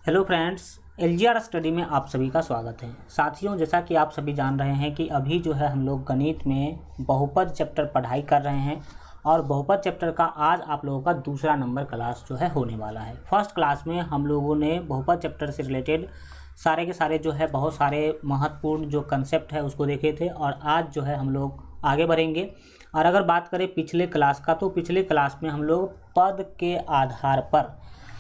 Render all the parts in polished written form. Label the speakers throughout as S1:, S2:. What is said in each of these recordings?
S1: Hello friends, LGR study में आप सभी का स्वागत है। साथियों, जैसा कि आप सभी जान रहे हैं कि अभी जो है हम लोग गणित में बहुपद चैप्टर पढ़ाई कर रहे हैं और बहुपद चैप्टर का आज आप लोगों का दूसरा नंबर क्लास जो है होने वाला है। फर्स्ट क्लास में हम लोगों ने बहुपद चैप्टर से रिलेटेड सारे के सारे जो है बहुत सारे महत्वपूर्ण जो कंसेप्ट है उसको देखे थे और आज जो है हम लोग आगे बढ़ेंगे। और अगर बात करें पिछले क्लास का, तो पिछले क्लास में हम लोग पद के आधार पर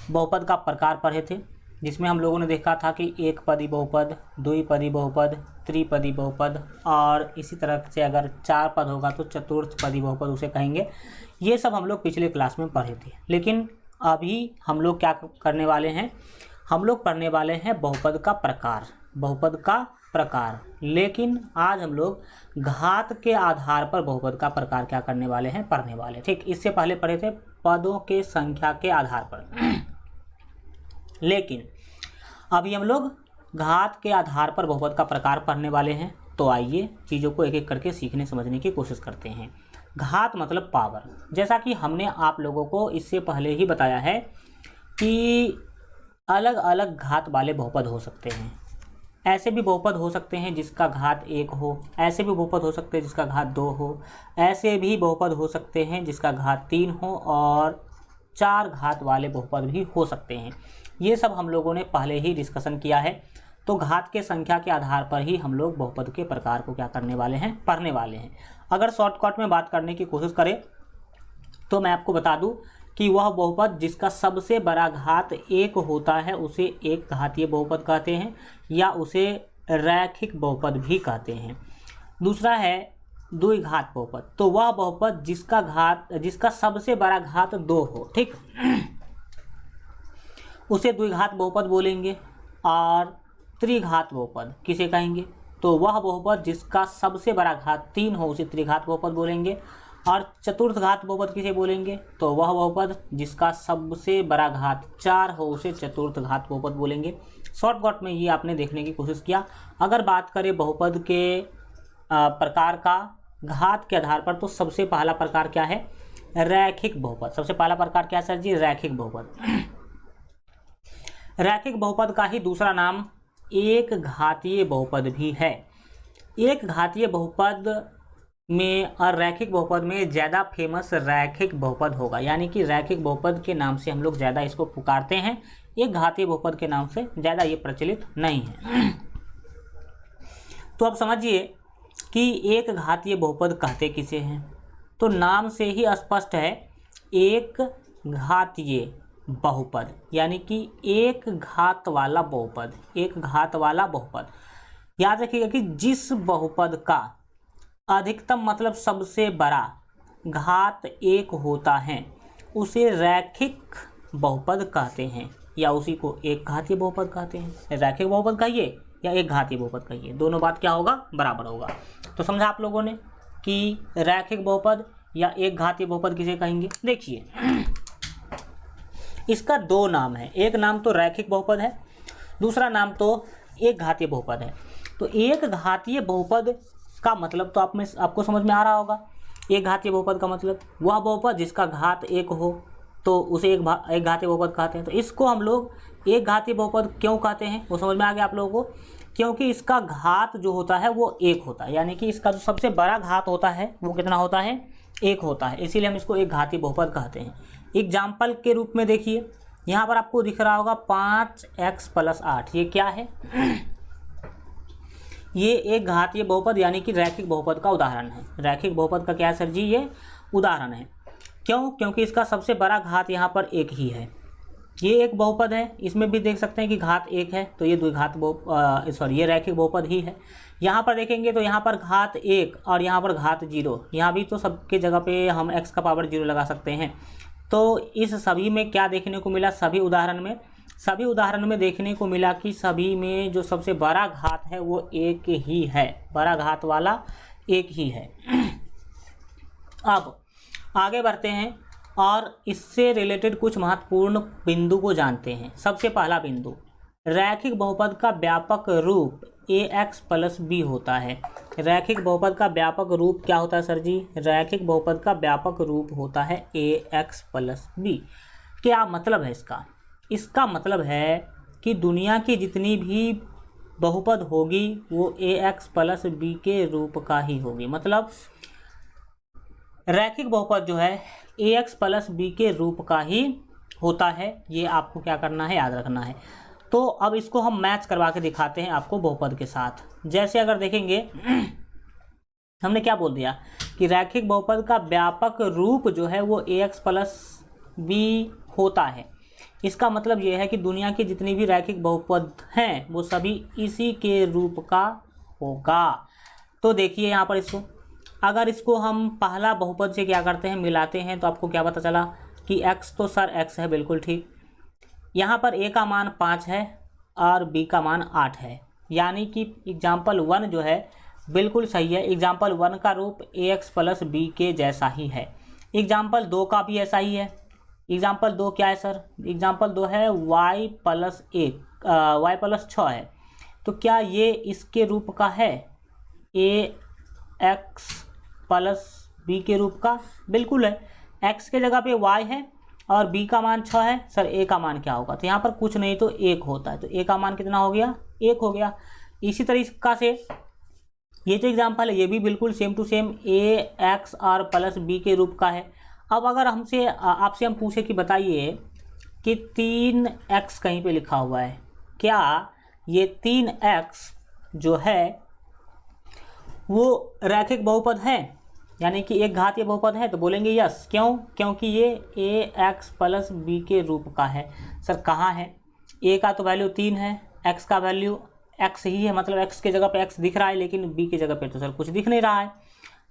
S1: बहुपद का प्रकार पढ़े थे, जिसमें हम लोगों ने देखा था कि एक पदी बहुपद, द्विपदी बहुपद, त्रिपदी बहुपद और इसी तरह से अगर चार पद होगा तो चतुर्थ पदी बहुपद उसे कहेंगे। ये सब हम लोग पिछले क्लास में पढ़े थे। लेकिन अभी हम लोग क्या करने वाले हैं, हम लोग पढ़ने वाले हैं बहुपद का प्रकार, बहुपद का प्रकार। लेकिन आज हम लोग घात के आधार पर बहुपद का प्रकार क्या करने वाले हैं, पढ़ने वाले। ठीक, इससे पहले पढ़े थे पदों के संख्या के आधार पर। लेकिन अभी हम लोग घात के आधार पर बहुपद का प्रकार पढ़ने वाले हैं। तो आइए चीज़ों को एक एक करके सीखने समझने की कोशिश करते हैं। घात मतलब पावर। जैसा कि हमने आप लोगों को इससे पहले ही बताया है कि अलग अलग घात वाले बहुपद हो सकते हैं। ऐसे भी बहुपद हो सकते हैं जिसका घात 1 हो, ऐसे भी बहुपद हो सकते हैं जिसका घात 2 हो, ऐसे भी बहुपद हो सकते हैं जिसका घात 3 हो और 4 घात वाले बहुपद भी हो सकते हैं। ये सब हम लोगों ने पहले ही डिस्कशन किया है। तो घात के संख्या के आधार पर ही हम लोग बहुपद के प्रकार को क्या करने वाले हैं, पढ़ने वाले हैं। अगर शॉर्टकट में बात करने की कोशिश करें तो मैं आपको बता दूं कि वह बहुपद जिसका सबसे बड़ा घात 1 होता है उसे एक घातीय बहुपद कहते हैं या उसे रैखिक बहुपद भी कहते हैं। दूसरा है द्विघात बहुपद। तो वह बहुपद जिसका सबसे बड़ा घात 2 हो, ठीक, उसे द्विघात बहुपद बोलेंगे। और त्रिघात बहुपद किसे कहेंगे, तो वह बहुपद जिसका सबसे बड़ा घात 3 हो उसे त्रिघात बहुपद बोलेंगे। और चतुर्थ घात बहुपद किसे बोलेंगे, तो वह बहुपद जिसका सबसे बड़ा घात 4 हो उसे चतुर्थ घात बहुपद बोलेंगे। शॉर्टकट में ये आपने देखने की कोशिश किया। अगर बात करें बहुपद के प्रकार का घात के आधार पर, तो सबसे पहला प्रकार क्या है, रैखिक बहुपद। सबसे पहला प्रकार क्या है सर जी, रैखिक बहुपद। रैखिक बहुपद का ही दूसरा नाम एक घातीय बहुपद भी है। एक घातीय बहुपद में और रैखिक बहुपद में ज़्यादा फेमस रैखिक बहुपद होगा, यानी कि रैखिक बहुपद के नाम से हम लोग ज़्यादा इसको पुकारते हैं। एक घातीय बहुपद के नाम से ज़्यादा ये प्रचलित नहीं है। तो अब समझिए कि एक घातीय बहुपद कहते किसे हैं। तो नाम से ही स्पष्ट है, एक घातीय बहुपद यानी कि एक घात वाला बहुपद, एक घात वाला बहुपद। याद रखिएगा कि जिस बहुपद का अधिकतम मतलब सबसे बड़ा घात 1 होता है उसे रैखिक बहुपद कहते हैं या उसी को एक घातीय बहुपद कहते हैं। रैखिक बहुपद कहिए या एक घातीय बहुपद कहिए, दोनों बात क्या होगा, बराबर होगा। तो समझा आप लोगों ने कि रैखिक बहुपद या एक घातीय बहुपद किसे कहेंगे। देखिए इसका 2 नाम है, एक नाम तो रैखिक बहुपद है, दूसरा नाम तो एक घातीय बहुपद है। तो एक घातीय बहुपद का मतलब तो आपको समझ में आ रहा होगा। एक घातीय बहुपद का मतलब वह बहुपद जिसका घात 1 हो तो उसे एक घातीय बहुपद कहते हैं। तो इसको हम लोग एक घातीय बहुपद क्यों कहते हैं वो समझ में आ गया आप लोगों को, क्योंकि इसका घात जो होता है वो 1 होता है, यानी कि इसका जो सबसे बड़ा घात होता है वो कितना होता है, 1 होता है। इसीलिए हम इसको एक घातीय बहुपद कहते हैं। एग्जाम्पल के रूप में देखिए, यहाँ पर आपको दिख रहा होगा 5x + 8, ये क्या है, ये एक घातीय बहुपद यानी कि रैखिक बहुपद का उदाहरण है। रैखिक बहुपद का क्या है सर जी, ये उदाहरण है। क्यों, क्योंकि इसका सबसे बड़ा घात यहाँ पर 1 ही है। ये एक बहुपद है, इसमें भी देख सकते हैं कि घात 1 है, तो ये द्विघात ये रैखिक बहुपद ही है। यहाँ पर देखेंगे तो यहाँ पर घात 1 और यहाँ पर घात 0, यहाँ भी तो सबके जगह पे हम x का पावर 0 लगा सकते हैं। तो इस सभी में क्या देखने को मिला, सभी उदाहरण में देखने को मिला कि सभी में जो सबसे बड़ा घात है वो 1 ही है, बड़ा घात वाला 1 ही है। अब आगे बढ़ते हैं और इससे रिलेटेड कुछ महत्वपूर्ण बिंदु को जानते हैं। सबसे पहला बिंदु, रैखिक बहुपद का व्यापक रूप ax + b होता है। रैखिक बहुपद का व्यापक रूप क्या होता है सर जी, रैखिक बहुपद का व्यापक रूप होता है ax + b। क्या मतलब है इसका, इसका मतलब है कि दुनिया की जितनी भी बहुपद होगी वो ax प्लस b के रूप का ही होगी। मतलब रैखिक बहुपद जो है ax प्लस b के रूप का ही होता है। ये आपको क्या करना है, याद रखना है। तो अब इसको हम मैच करवा के दिखाते हैं आपको बहुपद के साथ। जैसे अगर देखेंगे हमने क्या बोल दिया कि रैखिक बहुपद का व्यापक रूप जो है वो ax प्लस b होता है। इसका मतलब ये है कि दुनिया की जितनी भी रैखिक बहुपद हैं वो सभी इसी के रूप का होगा। तो देखिए यहाँ पर इसको, अगर इसको हम पहला बहुपद से क्या करते हैं, मिलाते हैं, तो आपको क्या पता चला कि x तो सर x है, बिल्कुल ठीक। यहाँ पर a का मान 5 है और b का मान 8 है, यानी कि एग्जाम्पल 1 जो है बिल्कुल सही है। एग्जाम्पल 1 का रूप ax प्लस b के जैसा ही है। एग्जाम्पल 2 का भी ऐसा ही है। एग्जाम्पल 2 क्या है सर, एग्जाम्पल 2 है y प्लस 6 है। तो क्या ये इसके रूप का है, ax प्लस b के रूप का? बिल्कुल है। x के जगह पे y है और b का मान 6 है। सर a का मान क्या होगा? तो यहाँ पर कुछ नहीं तो 1 होता है। तो a का मान कितना हो गया? 1 हो गया। इसी तरीका से ये जो एग्जाम्पल है ये भी बिल्कुल सेम टू सेम ax और प्लस b के रूप का है। अब अगर आपसे हम पूछे कि बताइए कि 3x कहीं पे लिखा हुआ है, क्या ये 3x जो है वो रैखिक बहुपद है, यानी कि एक घातीय बहुपद है? तो बोलेंगे यस। क्यों? क्योंकि ये ax प्लस b के रूप का है। सर कहाँ है? a का तो वैल्यू 3 है, x का वैल्यू x ही है, मतलब x के जगह पे x दिख रहा है, लेकिन b के जगह पे तो सर कुछ दिख नहीं रहा है।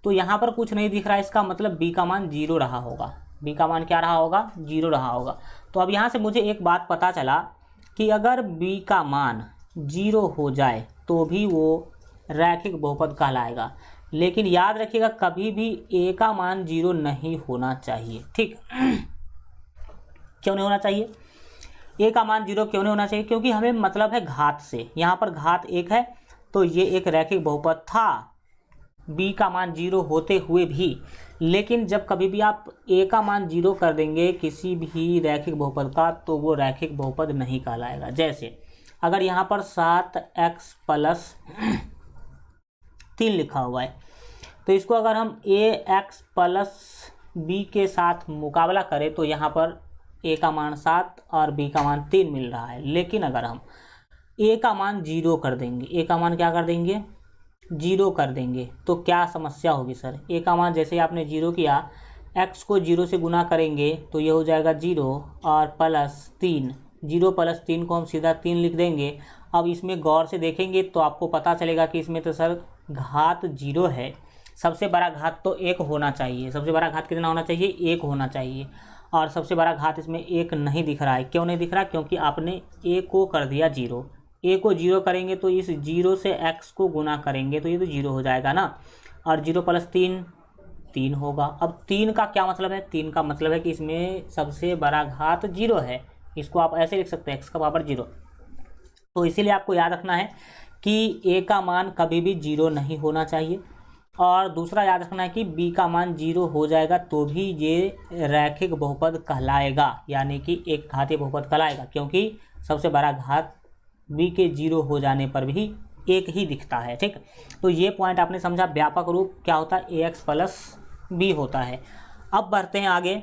S1: तो यहाँ पर कुछ नहीं दिख रहा है, इसका मतलब b का मान 0 रहा होगा। b का मान क्या रहा होगा? 0 रहा होगा। तो अब यहाँ से मुझे एक बात पता चला कि अगर b का मान 0 हो जाए तो भी वो रैखिक बहुपद कहलाएगा। लेकिन याद रखिएगा कभी भी a का मान 0 नहीं होना चाहिए, ठीक। क्यों नहीं होना चाहिए? a का मान 0 क्यों नहीं होना चाहिए? क्योंकि हमें मतलब है घात से। यहाँ पर घात 1 है तो ये एक रैखिक बहुपद था b का मान 0 होते हुए भी। लेकिन जब कभी भी आप a का मान 0 कर देंगे किसी भी रैखिक बहुपद का तो वो रैखिक बहुपद नहीं कहलाएगा। जैसे अगर यहाँ पर 7x प्लस 3 लिखा हुआ है तो इसको अगर हम ax प्लस b के साथ मुकाबला करें तो यहाँ पर a का मान 7 और b का मान 3 मिल रहा है। लेकिन अगर हम a का मान 0 कर देंगे, a का मान क्या कर देंगे? 0 कर देंगे, तो क्या समस्या होगी सर? a का मान जैसे आपने 0 किया, x को 0 से गुना करेंगे तो ये हो जाएगा 0 और प्लस 3। 0 प्लस 3 को हम सीधा 3 लिख देंगे। अब इसमें गौर से देखेंगे तो आपको पता चलेगा कि इसमें तो सर घात 0 है। सबसे बड़ा घात तो 1 होना चाहिए। सबसे बड़ा घात कितना होना चाहिए? 1 होना चाहिए। और सबसे बड़ा घात इसमें 1 नहीं दिख रहा है। क्यों नहीं दिख रहा? क्योंकि आपने a को कर दिया 0। a को 0 करेंगे तो इस 0 से x को गुना करेंगे तो ये तो 0 हो जाएगा ना। और 0 प्लस 3 3 होगा। अब 3 का क्या मतलब है? 3 का मतलब है कि इसमें सबसे बड़ा घात 0 है। इसको आप ऐसे लिख सकते हैं, x का पावर 0। तो इसीलिए आपको याद रखना है कि a का मान कभी भी 0 नहीं होना चाहिए। और दूसरा याद रखना है कि b का मान 0 हो जाएगा तो भी ये रैखिक बहुपद कहलाएगा, यानी कि एक घातीय बहुपद कहलाएगा, क्योंकि सबसे बड़ा घात b के 0 हो जाने पर भी 1 ही दिखता है, ठीक। तो ये पॉइंट आपने समझा। व्यापक रूप क्या होता है? ax प्लस b होता है। अब बढ़ते हैं आगे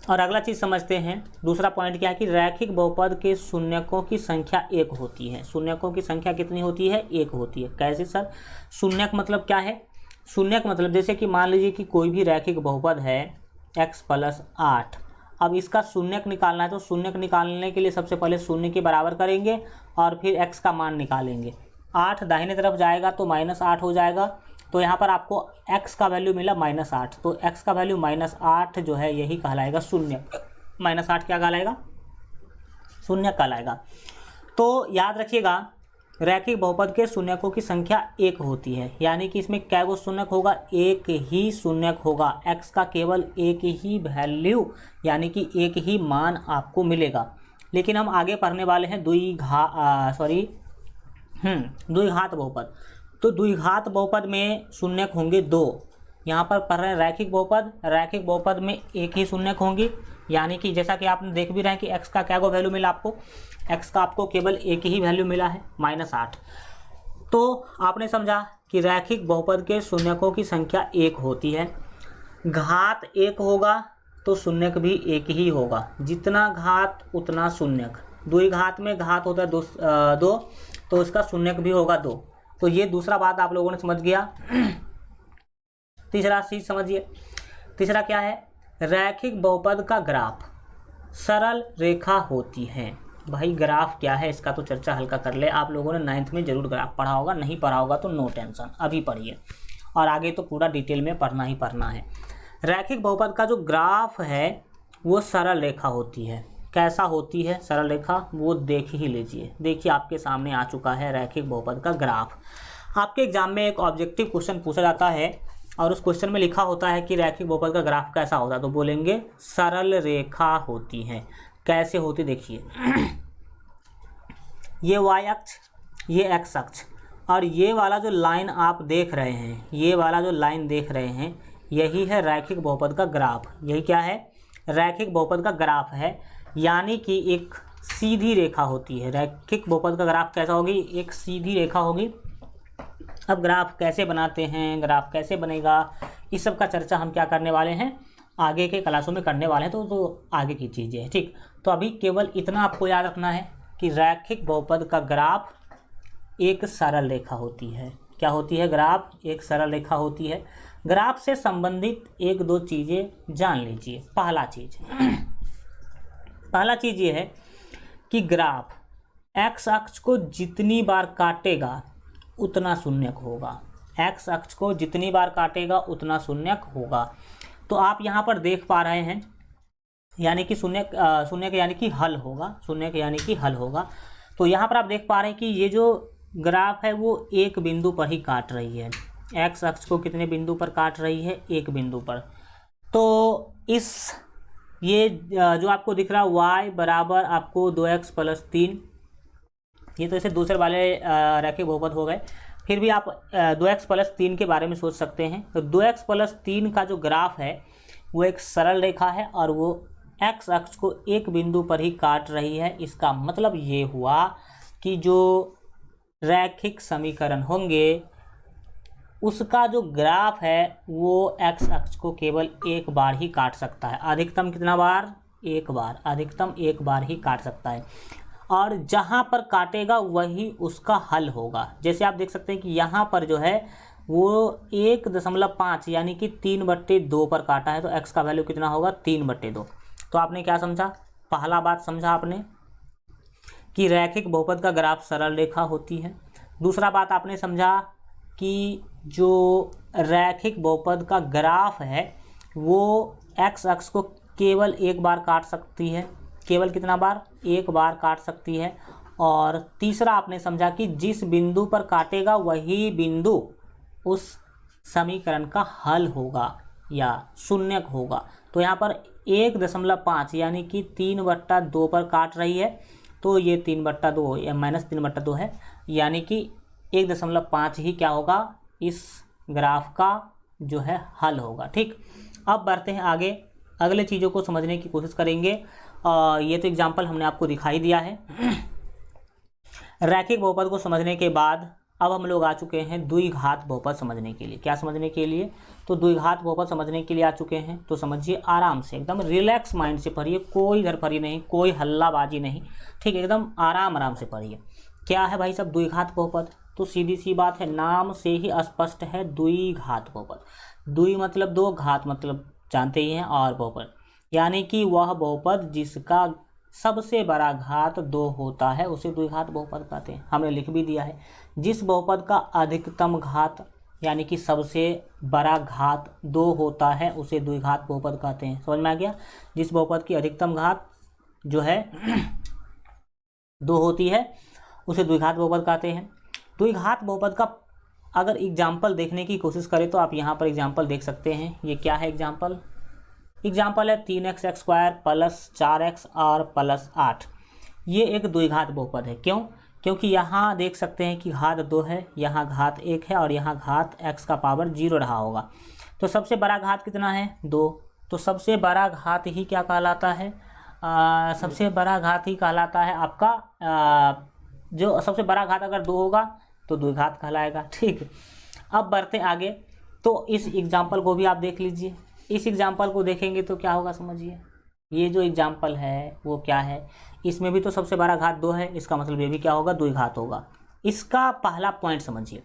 S1: और अगला चीज़ समझते हैं। दूसरा पॉइंट क्या है कि रैखिक बहुपद के शून्यकों की संख्या 1 होती है। शून्यकों की संख्या कितनी होती है? 1 होती है। कैसे सर? शून्यक मतलब क्या है? शून्यक मतलब जैसे कि मान लीजिए कि कोई भी रैखिक बहुपद है x प्लस 8। अब इसका शून्यक निकालना है तो शून्यक निकालने के लिए सबसे पहले शून्य के बराबर करेंगे और फिर x का मान निकालेंगे। 8 दाहिने तरफ जाएगा तो -8 हो जाएगा। तो यहाँ पर आपको x का वैल्यू मिला -8, तो x का वैल्यू -8 जो है यही कहलाएगा शून्य। -8 क्या कहलाएगा? शून्य कहलाएगा। तो याद रखिएगा रैखिक बहुपद के शून्यकों की संख्या 1 होती है, यानी कि इसमें कै गो शून्यक होगा? 1 ही शून्यक होगा। x का केवल 1 ही वैल्यू यानी कि 1 ही मान आपको मिलेगा। लेकिन हम आगे पढ़ने वाले हैं द्विघात बहुपद। तो द्विघात बहुपद में शून्यक होंगे 2। यहाँ पर पढ़ रहे हैं रैखिक बहुपद। रैखिक बहुपद में 1 ही शून्यक होंगी, यानी कि जैसा कि आपने देख भी रहे हैं कि x का क्या को वैल्यू मिला आपको, x का आपको केवल एक ही वैल्यू मिला है -8। तो आपने समझा कि रैखिक बहुपद के शून्यकों की संख्या 1 होती है, घात 1 होगा तो शून्यक भी 1 ही होगा, जितना घात उतना शून्यक। द्विघात में घात होता है 2 तो इसका शून्यक भी होगा 2। तो ये दूसरा बात आप लोगों ने समझ गया। तीसरा चीज समझिए, तीसरा क्या है, रैखिक बहुपद का ग्राफ सरल रेखा होती है। भाई ग्राफ क्या है इसका तो चर्चा हल्का कर ले, आप लोगों ने 9th में जरूर ग्राफ पढ़ा होगा, नहीं पढ़ा होगा तो नो टेंशन, अभी पढ़िए और आगे तो पूरा डिटेल में पढ़ना ही पढ़ना है। रैखिक बहुपद का जो ग्राफ है वो सरल रेखा होती है। कैसा होती है सरल रेखा, वो देख ही लीजिए। देखिए आपके सामने आ चुका है रैखिक बहुपद का ग्राफ। आपके एग्जाम में एक ऑब्जेक्टिव क्वेश्चन पूछा जाता है और उस क्वेश्चन में लिखा होता है कि रैखिक बहुपद का ग्राफ कैसा होता है, तो बोलेंगे सरल रेखा होती है। कैसे होती देखिए, ये y अक्ष, ये x अक्ष, और ये वाला जो लाइन आप देख रहे हैं, ये वाला जो लाइन देख रहे हैं, यही है रैखिक बहुपद का ग्राफ। यही क्या है, रैखिक बहुपद का ग्राफ है, यानी कि एक सीधी रेखा होती है। रैखिक बहुपद का ग्राफ कैसा होगी, एक सीधी रेखा होगी। अब ग्राफ कैसे बनाते हैं, ग्राफ कैसे बनेगा, इस सब का चर्चा हम क्या करने वाले हैं, आगे के क्लासों में करने वाले हैं। तो आगे की चीज़ें हैं, ठीक। तो अभी केवल इतना आपको याद रखना है कि रैखिक बहुपद का ग्राफ एक सरल रेखा होती है। क्या होती है, ग्राफ एक सरल रेखा होती है। ग्राफ से संबंधित एक दो चीज़ें जान लीजिए। पहला चीज़ ये है कि ग्राफ x अक्ष को जितनी बार काटेगा उतना शून्यक होगा। x अक्ष को जितनी बार काटेगा उतना शून्यक होगा। तो आप यहाँ पर देख पा रहे हैं, यानी कि शून्यक यानी कि हल होगा, शून्यक यानी कि हल होगा। तो यहाँ पर आप देख पा रहे हैं कि ये जो ग्राफ है वो एक बिंदु पर ही काट रही है। x अक्ष को कितने बिंदु पर काट रही है, एक बिंदु पर। तो इस ये जो आपको दिख रहा है y बराबर आपको 2x + 3, ये तो ऐसे दूसरे वाले रैखिक बहुपद हो गए। फिर भी आप 2x + 3 के बारे में सोच सकते हैं। तो 2x + 3 का जो ग्राफ है वो एक सरल रेखा है और वो x अक्ष को एक बिंदु पर ही काट रही है। इसका मतलब ये हुआ कि जो रैखिक समीकरण होंगे उसका जो ग्राफ है वो x अक्ष को केवल एक बार ही काट सकता है। अधिकतम कितना बार, एक बार, अधिकतम एक बार ही काट सकता है। और जहाँ पर काटेगा वही उसका हल होगा। जैसे आप देख सकते हैं कि यहाँ पर जो है वो 1.5 यानी कि 3/2 पर काटा है, तो x का वैल्यू कितना होगा, 3/2। तो आपने क्या समझा, पहला बात समझा आपने कि रैखिक बहुपद का ग्राफ सरल रेखा होती है। दूसरा बात आपने समझा कि जो रैखिक बहुपद का ग्राफ है वो x अक्ष को केवल एक बार काट सकती है। केवल कितना बार, एक बार काट सकती है। और तीसरा आपने समझा कि जिस बिंदु पर काटेगा वही बिंदु उस समीकरण का हल होगा या शून्यक होगा। तो यहाँ पर 1.5 यानी कि 3/2 पर काट रही है, तो ये 3/2 या -3/2 है, यानी कि 1.5 ही क्या होगा, इस ग्राफ का जो है हल होगा। ठीक, अब बढ़ते हैं आगे, अगले चीज़ों को समझने की कोशिश करेंगे। ये तो एग्जाम्पल हमने आपको दिखाई दिया है। रैखिक बहुपद को समझने के बाद अब हम लोग आ चुके हैं द्विघात बहुपद समझने के लिए। क्या समझने के लिए, तो द्विघात बहुपद समझने के लिए आ चुके हैं। तो समझिए आराम से, एकदम रिलैक्स माइंड से पढ़िए, कोई धरफरी नहीं, कोई हल्लाबाजी नहीं, ठीक, एकदम आराम से पढ़िए। क्या है भाई सब द्विघात बहुपद, तो सीधी सी बात है, नाम से ही स्पष्ट है, द्विघात बहुपद। द्वि मतलब दो, घात मतलब जानते ही हैं, और बहुपद यानी कि वह बहुपद जिसका सबसे बड़ा घात 2 होता है उसे द्विघात बहुपद कहते हैं। हमने लिख भी दिया है, जिस बहुपद का अधिकतम घात यानी कि सबसे बड़ा घात 2 होता है उसे द्विघात बहुपद कहते हैं। समझ में आ गया, जिस बहुपद की अधिकतम घात जो है 2 होती है उसे द्विघात बहुपद कहते हैं। द्विघात बहुपद का अगर एग्जाम्पल देखने की कोशिश करें तो आप यहाँ पर एग्जाम्पल देख सकते हैं। ये क्या है एग्जाम्पल है 3x² + 4x और +8। ये एक द्विघात बहुपद है। क्यों, क्योंकि यहाँ देख सकते हैं कि घात 2 है, यहाँ घात 1 है और यहाँ घात x का पावर 0 रहा होगा। तो सबसे बड़ा घात कितना है, 2, तो सबसे बड़ा घात ही क्या कहलाता है, सबसे बड़ा घात ही कहलाता है आपका जो सबसे बड़ा घात अगर 2 होगा तो द्विघात कहलाएगा। ठीक, अब बढ़ते आगे। तो इस एग्जाम्पल को भी आप देख लीजिए। इस एग्जाम्पल को देखेंगे तो क्या होगा समझिए, ये जो एग्जाम्पल है वो क्या है, इसमें भी तो सबसे बड़ा घात 2 है, इसका मतलब ये भी क्या होगा, द्विघात होगा। इसका पहला पॉइंट समझिए।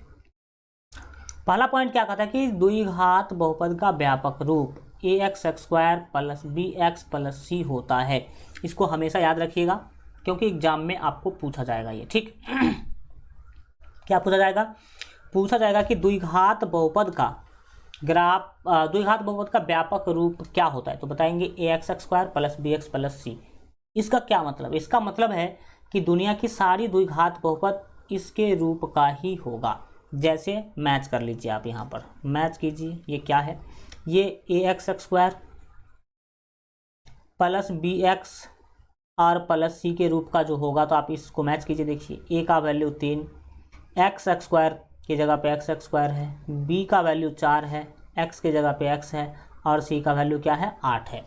S1: पहला पॉइंट क्या कहता है कि द्विघात बहुपद का व्यापक रूप ax² plus bx plus c होता है। इसको हमेशा याद रखिएगा क्योंकि एग्जाम में आपको पूछा जाएगा ये। ठीक क्या पूछा जाएगा, पूछा जाएगा कि द्विघात बहुपद का द्विघात बहुपद का व्यापक रूप क्या होता है, तो बताएंगे ax² plus bx plus c। इसका क्या मतलब, इसका मतलब है कि दुनिया की सारी द्विघात बहुपद इसके रूप का ही होगा। जैसे मैच कर लीजिए, आप यहाँ पर मैच कीजिए, ये क्या है, ये ax² प्लस bx और प्लस c के रूप का जो होगा, तो आप इसको मैच कीजिए। देखिए a का वैल्यू 3, x² की जगह पे x² है, b का वैल्यू 4 है, x की जगह पे x है और c का वैल्यू क्या है, 8 है।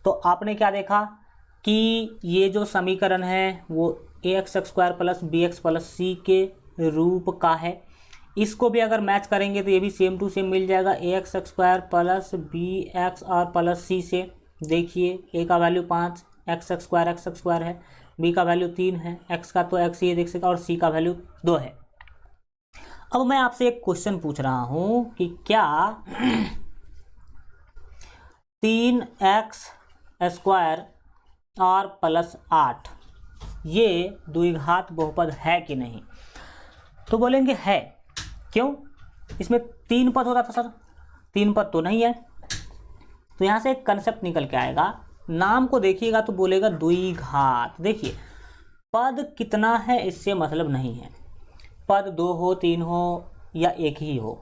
S1: तो आपने क्या देखा कि ये जो समीकरण है वो ax² plus bx plus c के रूप का है। इसको भी अगर मैच करेंगे तो ये भी सेम टू सेम मिल जाएगा, ax² प्लस bx और प्लस c से। देखिए a का वैल्यू 5, x² है, b का वैल्यू 3 है, x का तो x ये देख सकते और c का वैल्यू 2 है। अब मैं आपसे एक क्वेश्चन पूछ रहा हूं कि क्या 3x² और प्लस 8 ये द्विघात बहुपद है कि नहीं, तो बोलेंगे है। क्यों, इसमें 3 पद होता था सर, 3 पद तो नहीं है। तो यहाँ से एक कंसेप्ट निकल के आएगा, नाम को देखिएगा तो बोलेगा द्विघात। देखिए पद कितना है इससे मतलब नहीं है, पद 2 हो 3 हो या एक ही हो,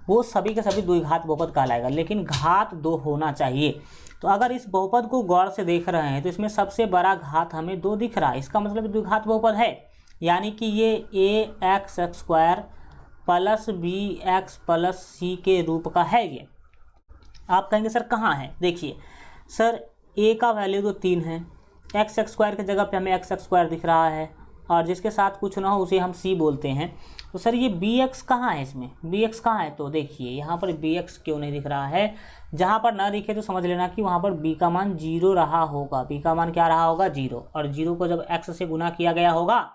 S1: वो सभी के सभी द्विघात बहुपद कहलाएगा, लेकिन घात 2 होना चाहिए। तो अगर इस बहुपद को गौर से देख रहे हैं तो इसमें सबसे बड़ा घात हमें 2 दिख रहा है, इसका मतलब द्विघात बहुपद है। यानी कि ये ax² plus bx plus c के रूप का है। ये आप कहेंगे सर कहाँ है, देखिए सर a का वैल्यू तो 3 है, x² की जगह पे हमें x² दिख रहा है और जिसके साथ कुछ ना हो उसे हम c बोलते हैं। तो सर ये bx कहाँ है, इसमें bx कहाँ है, तो देखिए यहाँ पर bx क्यों नहीं दिख रहा है। जहाँ पर ना दिखे तो समझ लेना कि वहाँ पर b का मान 0 रहा होगा, b का मान क्या रहा होगा, 0, और 0 को जब x से गुना किया गया होगा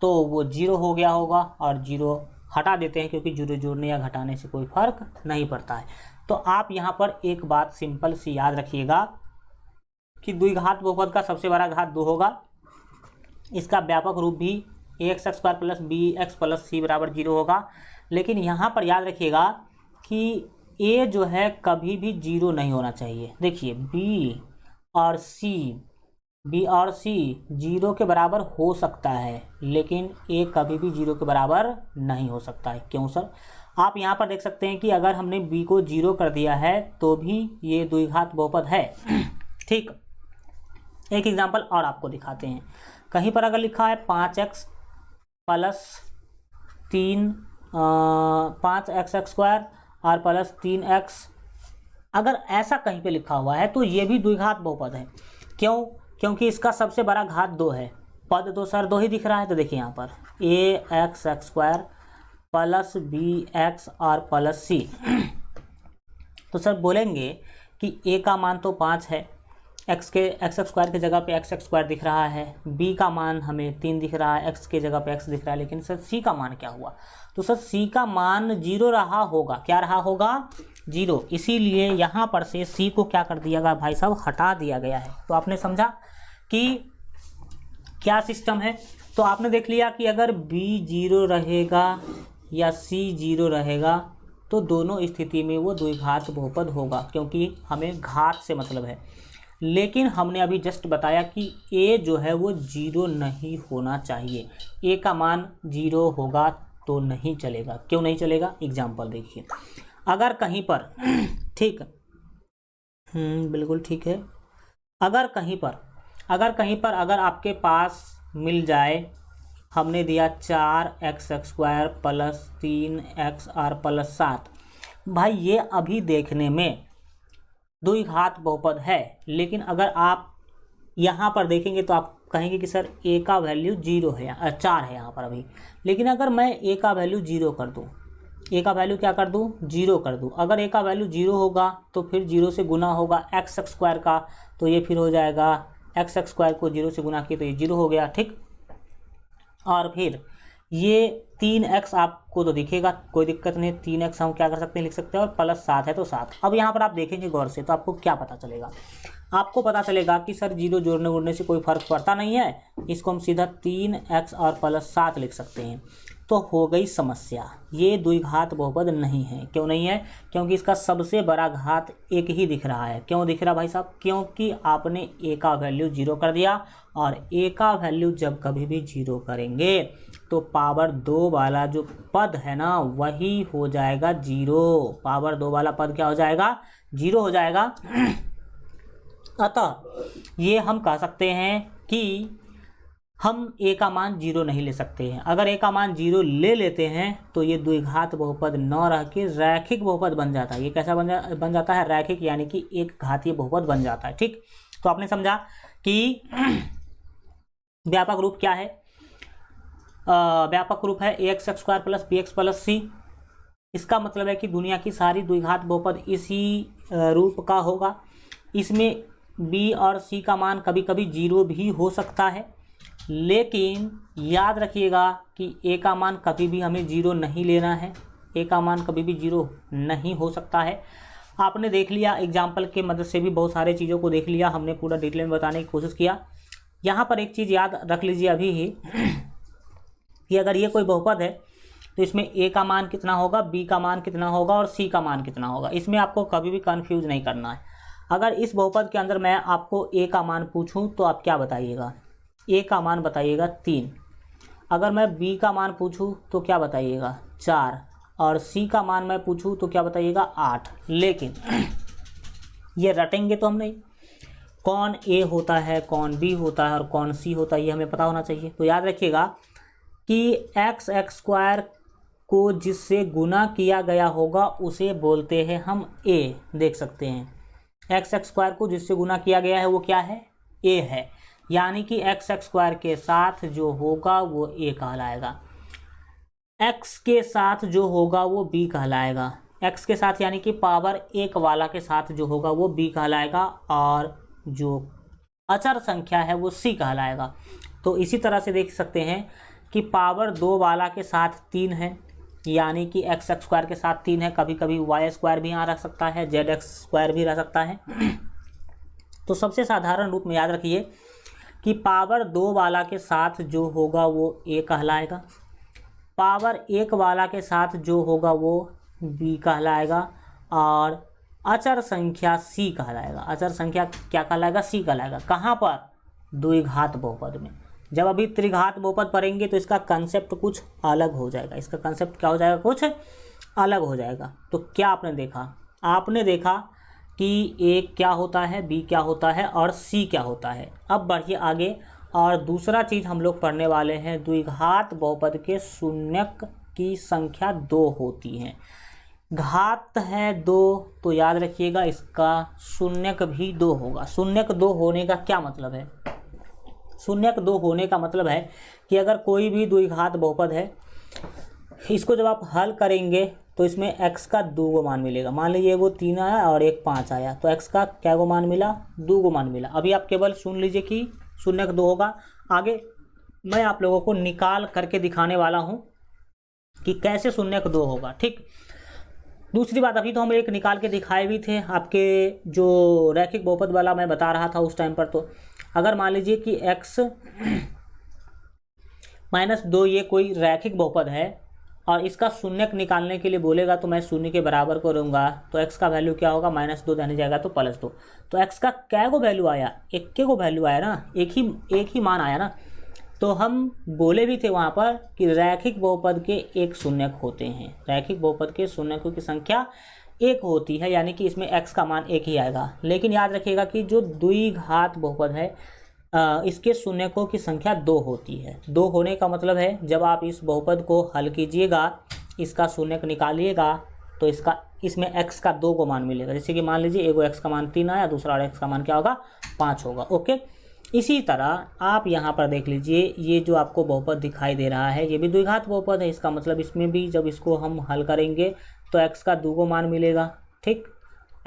S1: तो वो 0 हो गया होगा, और 0 हटा देते हैं क्योंकि 0 जोड़ने या घटाने से कोई फर्क नहीं पड़ता है। तो आप यहाँ पर एक बात सिंपल सी याद रखिएगा कि द्विघात बहुपद का सबसे बड़ा घात 2 होगा, इसका व्यापक रूप भी ax² plus bx plus c बराबर 0 होगा। लेकिन यहाँ पर याद रखिएगा कि a जो है कभी भी 0 नहीं होना चाहिए। देखिए b और c 0 के बराबर हो सकता है, लेकिन a कभी भी 0 के बराबर नहीं हो सकता है। क्यों सर, आप यहाँ पर देख सकते हैं कि अगर हमने b को 0 कर दिया है तो भी ये द्विघात बहुपद है। ठीक, एक एग्जांपल और आपको दिखाते हैं। कहीं पर अगर लिखा है 5x प्लस 5x² और प्लस 3x, अगर ऐसा कहीं पे लिखा हुआ है तो ये भी द्विघात बहुपद है। क्यों, क्योंकि इसका सबसे बड़ा घात 2 है, पद तो सर 2 ही दिख रहा है। तो देखिए यहाँ पर ax² प्लस bx और प्लस c। तो सर बोलेंगे कि a का मान तो 5 है, x² की जगह पे x² दिख रहा है, b का मान हमें 3 दिख रहा है, x की जगह पे x दिख रहा है, लेकिन सर c का मान क्या हुआ, तो सर c का मान 0 रहा होगा। क्या रहा होगा, 0। इसीलिए यहाँ पर से c को क्या कर दिया गया भाई साहब, हटा दिया गया है। तो आपने समझा कि क्या सिस्टम है। तो आपने देख लिया कि अगर b 0 रहेगा या c 0 रहेगा तो दोनों स्थिति में वो द्विघात बहुपद होगा, क्योंकि हमें घात से मतलब है। लेकिन हमने अभी जस्ट बताया कि a जो है वो 0 नहीं होना चाहिए, a का मान 0 होगा तो नहीं चलेगा। क्यों नहीं चलेगा, एग्जाम्पल देखिए। अगर कहीं पर ठीक, बिल्कुल ठीक है, अगर कहीं पर अगर आपके पास मिल जाए, हमने दिया 4x² प्लस 3x और प्लस 7, भाई ये अभी देखने में द्विघात बहुपद है, लेकिन अगर आप यहाँ पर देखेंगे तो आप कहेंगे कि सर ए का वैल्यू 0 है, 4 है यहाँ पर अभी। लेकिन अगर मैं ए का वैल्यू 0 कर दूँ, ए का वैल्यू क्या कर दूँ, 0 कर दूँ, अगर ए का वैल्यू 0 होगा तो फिर 0 से गुना होगा एक्स स्क्वायर का, तो ये फिर हो जाएगा एक्स स्क्वायर को 0 से गुना किए तो ये 0 हो गया, ठीक। और फिर ये 3x आपको तो दिखेगा, कोई दिक्कत नहीं, 3x हम क्या कर सकते हैं, लिख सकते हैं, और प्लस 7 है तो 7। अब यहाँ पर आप देखेंगे गौर से तो आपको क्या पता चलेगा, आपको पता चलेगा कि सर 0 जोड़ने उड़ने से कोई फर्क पड़ता नहीं है, इसको हम सीधा 3x और प्लस 7 लिख सकते हैं। तो हो गई समस्या, ये द्विघात बहुपद नहीं है। क्यों नहीं है? क्योंकि इसका सबसे बड़ा घात एक ही दिख रहा है। क्यों दिख रहा भाई साहब? क्योंकि आपने ए का वैल्यू 0 कर दिया, और ए का वैल्यू जब कभी भी 0 करेंगे तो पावर 2 वाला जो पद है ना वही हो जाएगा 0। पावर 2 वाला पद क्या हो जाएगा? 0 हो जाएगा। अतः ये हम कह सकते हैं कि हम ए का मान 0 नहीं ले सकते हैं। अगर ए का मान 0 ले लेते हैं तो ये द्विघात बहुपद न रह के रैखिक बहुपद बन जाता है। ये कैसा बन जाता है? रैखिक, यानी कि एक घातीय बहुपद बन जाता है, ठीक। तो आपने समझा कि व्यापक रूप क्या है? व्यापक रूप है ax square plus bx plus c। इसका मतलब है कि दुनिया की सारी द्विघात बहुपद इसी रूप का होगा। इसमें b और c का मान कभी कभी 0 भी हो सकता है, लेकिन याद रखिएगा कि a का मान कभी भी हमें 0 नहीं लेना है। a का मान कभी भी 0 नहीं हो सकता है। आपने देख लिया, एग्जाम्पल के मदद से भी बहुत सारे चीज़ों को देख लिया, हमने पूरा डिटेल में बताने की कोशिश किया। यहाँ पर एक चीज़ याद रख लीजिए अभी ही कि अगर ये कोई बहुपद है तो इसमें a का मान कितना होगा, b का मान कितना होगा और c का मान कितना होगा। इसमें आपको कभी भी कंफ्यूज नहीं करना है। अगर इस बहुपद के अंदर मैं आपको a का मान पूछूं तो आप क्या बताइएगा? a का मान बताइएगा 3। अगर मैं b का मान पूछूं तो क्या बताइएगा? 4। और c का मान मैं पूछूं तो क्या बताइएगा? 8। लेकिन ये रटेंगे तो हम नहीं, कौन a होता है, कौन b होता है और कौन c होता है, ये हमें पता होना चाहिए। तो याद रखिएगा कि एक्स स्क्वायर को जिससे गुना किया गया होगा उसे बोलते हैं हम a। देख सकते हैं एक्स स्क्वायर को जिससे गुना किया गया है वो क्या है? a है। यानी कि एक्स स्क्वायर के साथ जो होगा वो a कहलाएगा, x के साथ जो होगा वो b कहलाएगा, x के साथ यानी कि पावर 1 वाला के साथ जो होगा वो b कहलाएगा, और जो अचर संख्या है वो c कहलाएगा। तो इसी तरह से देख सकते हैं कि पावर 2 वाला के साथ 3 है, यानी कि एक्स स्क्वायर के साथ 3 है। कभी कभी वाई स्क्वायर भी यहाँ रख सकता है, जेड एक्स स्क्वायर भी रह सकता है। तो सबसे साधारण रूप में याद रखिए कि पावर 2 वाला के साथ जो होगा वो a कहलाएगा, पावर 1 वाला के साथ जो होगा वो b कहलाएगा, और अचर संख्या c कहलाएगा। अचर संख्या क्या कहलाएगा? c कहलाएगा। कहाँ पर? द्विघात बहुपद में। जब अभी त्रिघात बहुपद पढ़ेंगे तो इसका कंसेप्ट कुछ अलग हो जाएगा। इसका कंसेप्ट क्या हो जाएगा? कुछ अलग हो जाएगा। तो क्या आपने देखा? आपने देखा कि a क्या होता है, b क्या होता है और c क्या होता है। अब बढ़िए आगे, और दूसरा चीज़ हम लोग पढ़ने वाले हैं, द्विघात बहुपद के शून्यक की संख्या 2 होती है। घात है 2 तो याद रखिएगा इसका शून्यक भी 2 होगा। शून्यक 2 होने का क्या मतलब है? शून्यक 2 होने का मतलब है कि अगर कोई भी द्विघात बहुपद है, इसको जब आप हल करेंगे तो इसमें x का 2 मान मिलेगा। मान लीजिए वो 3 आया और एक 5 आया, तो x का क्या गो मान मिला? 2 मान मिला। अभी आप केवल सुन लीजिए कि शून्यक 2 होगा। आगे मैं आप लोगों को निकाल करके दिखाने वाला हूँ कि कैसे शून्यक 2 होगा, ठीक। दूसरी बात, अभी तो हम एक निकाल के दिखाए भी थे आपके जो रैखिक बहुपद वाला मैं बता रहा था उस टाइम पर। तो अगर मान लीजिए कि x - 2 ये कोई रैखिक बहुपद है और इसका शून्यक निकालने के लिए बोलेगा तो मैं शून्य के बराबर करूँगा, तो x का वैल्यू क्या होगा? -2 देने जाएगा तो +2। तो x का क्या गो वैल्यू आया? एक के को वैल्यू आया ना, एक ही मान आया ना। तो हम बोले भी थे वहाँ पर कि रैखिक बहुपद के एक शून्यक होते हैं। रैखिक बहुपद के शून्यकों की संख्या 1 होती है, यानी कि इसमें x का मान 1 ही आएगा। लेकिन याद रखिएगा कि जो द्विघात बहुपद है इसके शून्यकों की संख्या 2 होती है। 2 होने का मतलब है जब आप इस बहुपद को हल कीजिएगा, इसका शून्यक निकालिएगा तो इसका इसमें x का 2 को मान मिलेगा। जैसे कि मान लीजिए एगो x का मान 3 आया, दूसरा x का मान क्या होगा 5 होगा। ओके, इसी तरह आप यहाँ पर देख लीजिए, ये जो आपको बहुपद दिखाई दे रहा है ये भी द्विघात बहुपद है। इसका मतलब इसमें भी जब इसको हम हल करेंगे तो x का 2 को मान मिलेगा। ठीक,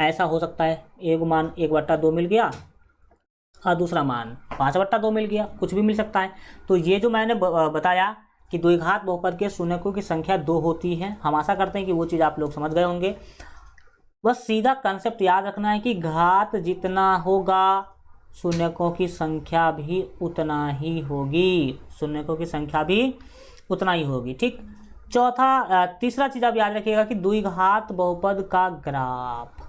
S1: ऐसा हो सकता है एक मान 1/2 मिल गया और दूसरा मान 5/2 मिल गया, कुछ भी मिल सकता है। तो ये जो मैंने बताया कि द्विघात बहुपद के शून्यकों की संख्या 2 होती है, हम आशा करते हैं कि वो चीज़ आप लोग समझ गए होंगे। बस सीधा कंसेप्ट याद रखना है कि घात जितना होगा शून्यकों की संख्या भी उतना ही होगी, शून्यकों की संख्या भी उतना ही होगी। ठीक, तीसरा चीज़ आप याद रखिएगा कि द्विघात बहुपद का ग्राफ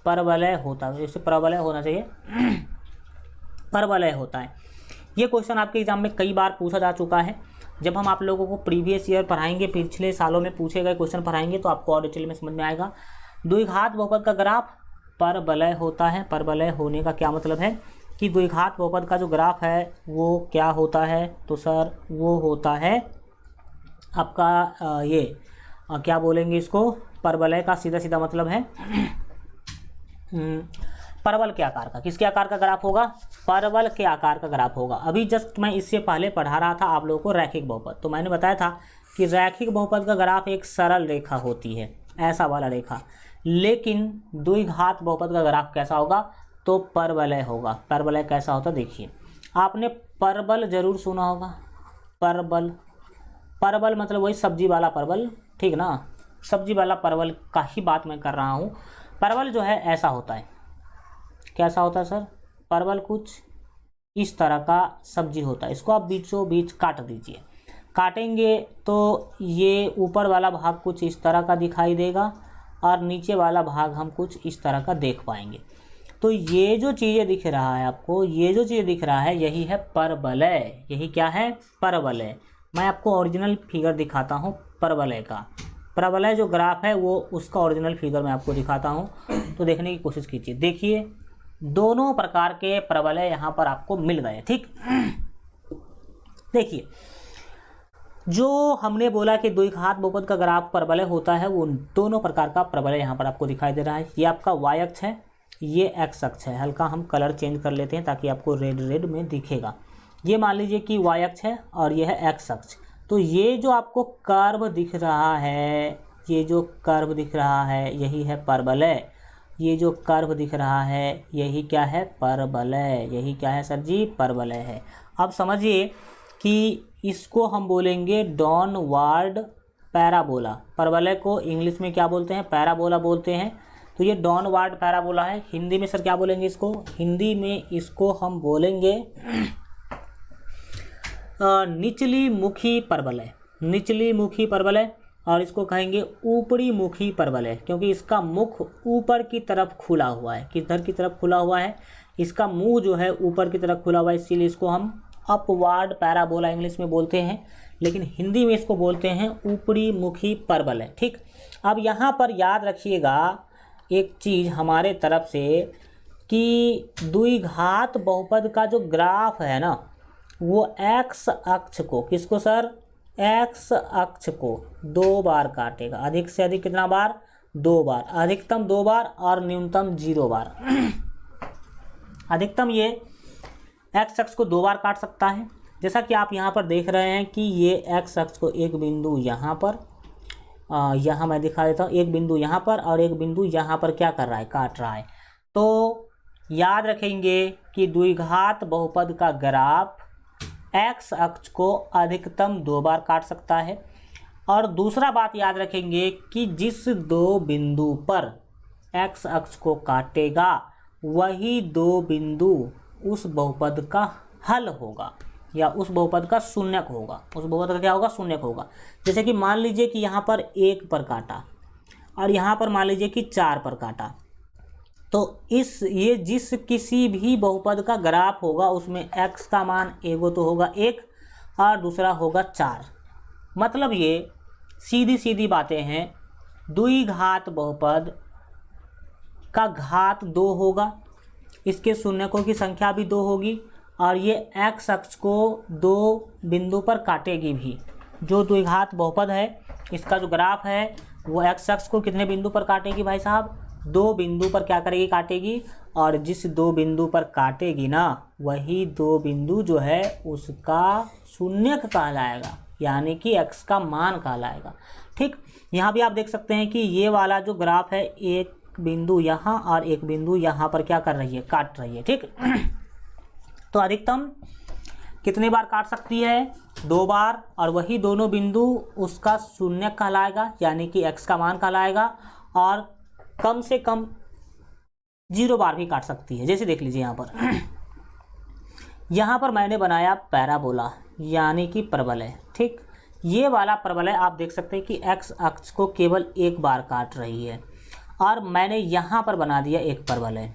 S1: परवलय होता है। जैसे परवलय होना चाहिए, परवलय होता है। ये क्वेश्चन आपके एग्जाम में कई बार पूछा जा चुका है। जब हम आप लोगों को प्रीवियस ईयर पढ़ाएंगे, पिछले सालों में पूछे गए क्वेश्चन पढ़ाएंगे तो आपको और डिटेल में समझ में आएगा। द्विघात बहुपद का ग्राफ परवलय होता है। परवलय होने का क्या मतलब है कि द्विघात बहुपद का जो ग्राफ है वो क्या होता है, तो सर वो होता है आपका क्या बोलेंगे इसको, परवलय का सीधा सीधा मतलब है परवल के आकार का। किसके आकार का ग्राफ होगा, परवल के आकार का ग्राफ होगा। अभी जस्ट मैं इससे पहले पढ़ा रहा था आप लोगों को रैखिक बहुपद, तो मैंने बताया था कि रैखिक बहुपद का ग्राफ एक सरल रेखा होती है, ऐसा वाला रेखा। लेकिन द्विघात बहुपद का ग्राफ कैसा होगा, तो परवलय होगा। परवलय कैसा होता देखिए, आपने परवल जरूर सुना होगा। परवल मतलब वही सब्जी वाला परवल, ठीक ना, सब्जी वाला परवल का ही बात मैं कर रहा हूँ। परवल जो है ऐसा होता है, कैसा होता है सर, परवल कुछ इस तरह का सब्जी होता है। इसको आप बीचों बीच काट दीजिए, काटेंगे तो ये ऊपर वाला भाग कुछ इस तरह का दिखाई देगा और नीचे वाला भाग हम कुछ इस तरह का देख पाएंगे। तो ये जो चीज़ें दिख रहा है आपको, ये जो चीज़ दिख रहा है यही है परवलय। यही क्या है, परवलय। मैं आपको ओरिजिनल फिगर दिखाता हूँ परवलय का। परवलय जो ग्राफ है वो उसका ओरिजिनल फिगर मैं आपको दिखाता हूँ, तो देखने की कोशिश कीजिए। देखिए दोनों प्रकार के परवलय यहाँ पर आपको मिल गए। ठीक, देखिए जो हमने बोला कि द्विघात बहुपद का ग्राफ परवलय होता है, वो दोनों प्रकार का परवलय यहाँ पर आपको दिखाई दे रहा है। ये आपका y अक्ष है, ये x अक्ष है। हल्का हम कलर चेंज कर लेते हैं ताकि आपको रेड में दिखेगा। ये मान लीजिए कि y अक्ष है और ये है x अक्ष। तो ये जो आपको कर्व दिख रहा है, ये जो कर्व दिख रहा है यही है परवलय। ये जो कर्व दिख रहा है यही क्या है, परवलय। यही क्या है सर जी, परवलय है। अब समझिए कि इसको हम बोलेंगे डाउनवर्ड पैराबोला। परवलय को इंग्लिश में क्या बोलते हैं, पैराबोला बोलते हैं। तो ये डाउनवर्ड पैराबोला है। हिंदी में सर क्या बोलेंगे इसको, हिंदी में इसको हम बोलेंगे निचली मुखी परवलय। निचली मुखी परवलय, और इसको कहेंगे ऊपरी मुखी परवलय, क्योंकि इसका मुख ऊपर की तरफ खुला हुआ है। किधर की तरफ खुला हुआ है, इसका मुंह जो है ऊपर की तरफ खुला हुआ है, इसीलिए इसको हम अपवर्ड पैराबोला इंग्लिश में बोलते हैं, लेकिन हिंदी में इसको बोलते हैं ऊपरी मुखी परवलय। ठीक, अब यहाँ पर याद रखिएगा एक चीज़ हमारे तरफ से कि द्विघात बहुपद का जो ग्राफ है ना, वो x अक्ष को, किसको सर, x अक्ष को 2 बार काटेगा। अधिक से अधिक कितना बार, 2 बार। अधिकतम 2 बार और न्यूनतम 0 बार। अधिकतम ये x अक्ष को 2 बार काट सकता है। जैसा कि आप यहाँ पर देख रहे हैं कि ये x अक्ष को एक बिंदु यहाँ पर, यहाँ मैं दिखा देता हूँ, एक बिंदु यहाँ पर और एक बिंदु यहाँ पर क्या कर रहा है, काट रहा है। तो याद रखेंगे कि द्विघात बहुपद का ग्राफ x अक्ष को अधिकतम 2 बार काट सकता है। और दूसरा बात याद रखेंगे कि जिस 2 बिंदु पर x अक्ष को काटेगा वही 2 बिंदु उस बहुपद का हल होगा या उस बहुपद का शून्यक होगा। उस बहुपद का क्या होगा, शून्यक होगा। जैसे कि मान लीजिए कि यहाँ पर 1 पर काटा और यहाँ पर मान लीजिए कि 4 पर काटा, तो ये जिस किसी भी बहुपद का ग्राफ होगा उसमें x का मान एगो तो होगा 1 और दूसरा होगा 4। मतलब ये सीधी सीधी बातें हैं। द्विघात बहुपद का घात 2 होगा, इसके शून्यकों की संख्या भी 2 होगी और ये x अक्ष को 2 बिंदु पर काटेगी भी। जो द्विघात बहुपद है इसका जो ग्राफ है वो एक्स अक्ष को कितने बिंदु पर काटेगी भाई साहब, 2 बिंदु पर क्या करेगी, काटेगी। और जिस 2 बिंदु पर काटेगी ना, वही 2 बिंदु जो है उसका शून्यक कहलाएगा, यानी कि x का मान कहलाएगा। ठीक, यहाँ भी आप देख सकते हैं कि ये वाला जो ग्राफ है, एक बिंदु यहाँ और एक बिंदु यहाँ पर क्या कर रही है, काट रही है। ठीक तो अधिकतम कितने बार काट सकती है, 2 बार, और वही दोनों बिंदु उसका शून्यक कहलाएगा, यानी कि x का मान कहलाएगा। और कम से कम 0 बार भी काट सकती है। जैसे देख लीजिए यहाँ पर मैंने बनाया पैराबोला, यानी कि परवलय। ठीक, ये वाला परवलय आप देख सकते हैं कि x अक्ष को केवल 1 बार काट रही है, और मैंने यहाँ पर बना दिया एक परवलय।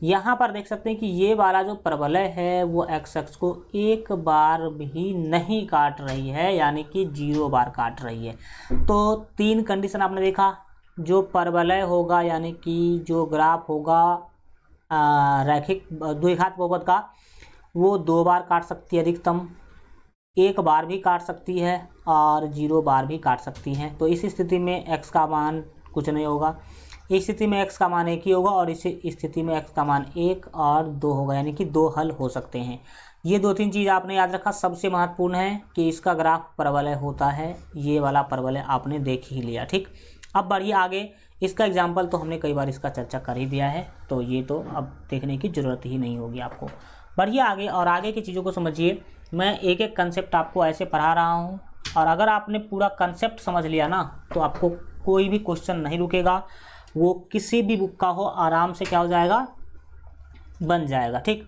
S1: यहाँ पर देख सकते हैं कि ये वाला जो परवलय है वो x अक्ष को 1 बार भी नहीं काट रही है, यानी कि 0 बार काट रही है। तो 3 कंडीशन आपने देखा, जो परवलय होगा यानी कि जो ग्राफ होगा रैखिक द्विघात बहुपद का, वो 2 बार काट सकती है अधिकतम, 1 बार भी काट सकती है और 0 बार भी काट सकती है। तो इस स्थिति में x का मान कुछ नहीं होगा, इस स्थिति में x का मान 1 ही होगा, और इस स्थिति में x का मान 1 और 2 होगा, यानी कि 2 हल हो सकते हैं। ये 2-3 चीज़ आपने याद रखा। सबसे महत्वपूर्ण है कि इसका ग्राफ परवलय होता है, ये वाला परवलय आपने देख ही लिया। ठीक, अब बढ़िए आगे। इसका एग्जाम्पल तो हमने कई बार इसका चर्चा कर ही दिया है, तो ये तो अब देखने की ज़रूरत ही नहीं होगी आपको। बढ़िए आगे, और आगे की चीज़ों को समझिए। मैं एक एक कंसेप्ट आपको ऐसे पढ़ा रहा हूँ, और अगर आपने पूरा कंसेप्ट समझ लिया ना, तो आपको कोई भी क्वेश्चन नहीं रुकेगा, वो किसी भी बुक का हो आराम से क्या हो जाएगा, बन जाएगा। ठीक,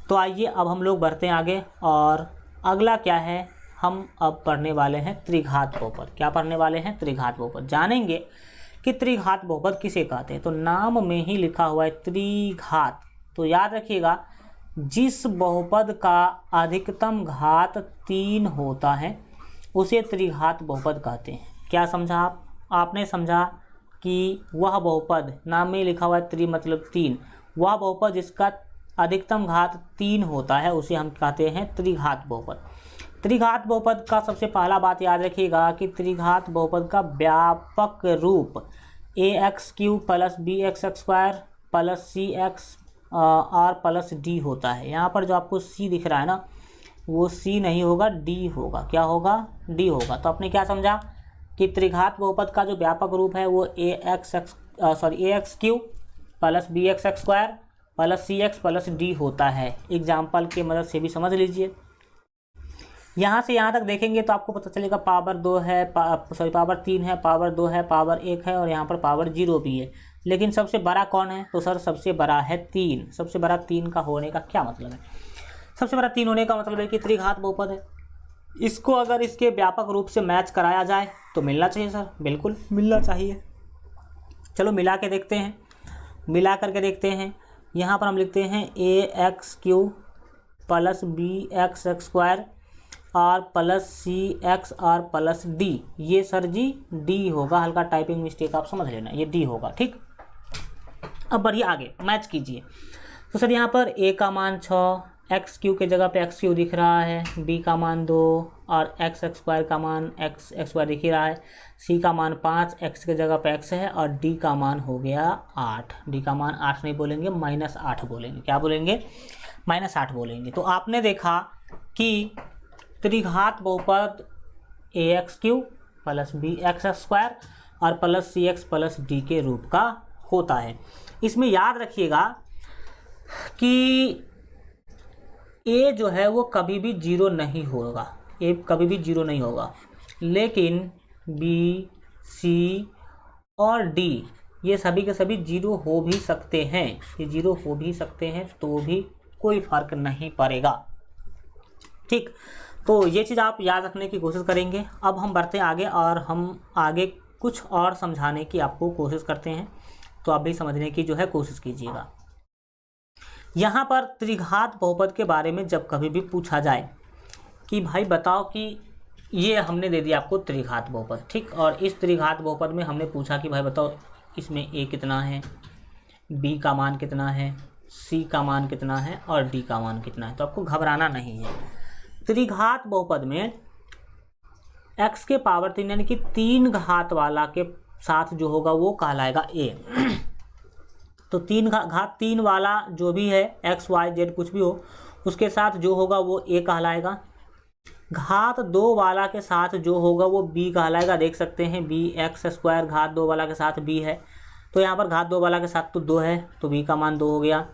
S1: तो आइए अब हम लोग बढ़ते हैं आगे। और अगला क्या है, हम अब पढ़ने वाले हैं त्रिघात बहुपद। क्या पढ़ने वाले हैं, त्रिघात बहुपद। जानेंगे कि त्रिघात बहुपद किसे कहते हैं। तो नाम में ही लिखा हुआ है त्रिघात, तो याद रखिएगा, जिस बहुपद का अधिकतम घात 3 होता है उसे त्रिघात बहुपद कहते हैं। क्या समझा आपने समझा कि वह बहुपद, नाम में लिखा हुआ है त्रि मतलब 3, वह बहुपद जिसका अधिकतम घात 3 होता है उसे हम कहते हैं त्रिघात बहुपद। त्रिघात बहुपद का सबसे पहला बात याद रखिएगा कि त्रिघात बहुपद का व्यापक रूप ax³ + bx² + cx r + d होता है। यहाँ पर जो आपको c दिख रहा है ना, वो c नहीं होगा, d होगा। क्या होगा, d होगा। तो आपने क्या समझा कि त्रिघात बहुपद का जो व्यापक रूप है वो ax³ + bx² + cx + d होता है। एग्जाम्पल की मदद से भी समझ लीजिए। यहाँ से यहाँ तक देखेंगे तो आपको पता चलेगा पावर 2 है, पावर 3 है, पावर 2 है, पावर 1 है, और यहाँ पर पावर 0 भी है। लेकिन सबसे बड़ा कौन है, तो सर सबसे बड़ा है 3। सबसे बड़ा 3 का होने का क्या मतलब है, सबसे बड़ा 3 होने का मतलब है कि त्रिघात बहुपद है। इसको अगर इसके व्यापक रूप से मैच कराया जाए तो मिलना चाहिए सर, बिल्कुल मिलना चाहिए। चलो मिला के देखते हैं, मिला करके देखते हैं। यहाँ पर हम लिखते हैं ax³ + bx² r + cx r + d। ये सर जी d होगा, हल्का टाइपिंग मिस्टेक आप समझ लेना, ये d होगा। ठीक, अब बढ़िए आगे मैच कीजिए। तो सर यहाँ पर a का मान 6, x³ के जगह पे x³ दिख रहा है, b का मान 2 और x² का मान x² दिख ही रहा है, c का मान 5, x के जगह पे x है, और d का मान हो गया 8। d का मान 8 नहीं बोलेंगे, -8 बोलेंगे। क्या बोलेंगे, -8 बोलेंगे। तो आपने देखा कि त्रिघात बहुपद ax³ + bx² और + cx + d के रूप का होता है। इसमें याद रखिएगा कि a जो है वो कभी भी 0 नहीं होगा, a कभी भी 0 नहीं होगा, लेकिन b, c और d ये सभी के सभी 0 हो भी सकते हैं। ये 0 हो भी सकते हैं, तो भी कोई फर्क नहीं पड़ेगा। ठीक, तो ये चीज़ आप याद रखने की कोशिश करेंगे। अब हम बढ़ते आगे, और हम आगे कुछ और समझाने की आपको कोशिश करते हैं, तो आप भी समझने की जो है कोशिश कीजिएगा। यहाँ पर त्रिघात बहुपद के बारे में जब कभी भी पूछा जाए कि भाई बताओ कि ये हमने दे दिया आपको त्रिघात बहुपद, ठीक, और इस त्रिघात बहुपद में हमने पूछा कि भाई बताओ इसमें a कितना है, b का मान कितना है, c का मान कितना है और d का मान कितना है। तो आपको घबराना नहीं है। त्रिघात बहुपद में x के पावर 3 यानी कि 3 घात वाला के साथ जो होगा वो कहलाएगा ए। तो घात 3 वाला जो भी है एक्स वाई जेड कुछ भी हो उसके साथ जो होगा वो ए कहलाएगा। घात 2 वाला के साथ जो होगा वो बी कहलाएगा। देख सकते हैं बी एक्स स्क्वायर घात 2 वाला के साथ बी है, तो यहाँ पर घात 2 वाला के साथ तो 2 है, तो बी का मान 2 हो गया।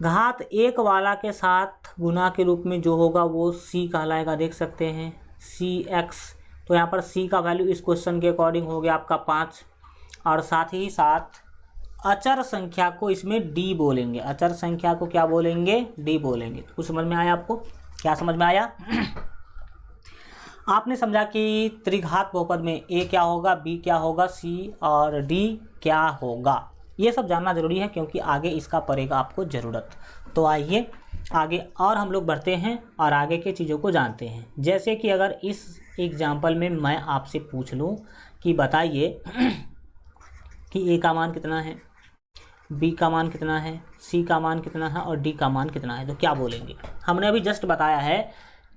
S1: घात 1 वाला के साथ गुना के रूप में जो होगा वो सी कहलाएगा। देख सकते हैं सी एक्स, तो यहाँ पर सी का वैल्यू इस क्वेश्चन के अकॉर्डिंग हो गया आपका 5। और साथ ही साथ अचर संख्या को इसमें डी बोलेंगे। अचर संख्या को क्या बोलेंगे? डी बोलेंगे। कुछ समझ में आया आपको? क्या समझ में आया? आपने समझा कि त्रिघात बहुपद में ए क्या होगा, बी क्या होगा, सी और डी क्या होगा। ये सब जानना जरूरी है क्योंकि आगे इसका पड़ेगा आपको ज़रूरत। तो आइए आगे और हम लोग बढ़ते हैं और आगे के चीज़ों को जानते हैं। जैसे कि अगर इस एग्जाम्पल में मैं आपसे पूछ लूँ कि बताइए कि ए का मान कितना है, बी का मान कितना है, सी का मान कितना है और डी का मान कितना है, तो क्या बोलेंगे? हमने अभी जस्ट बताया है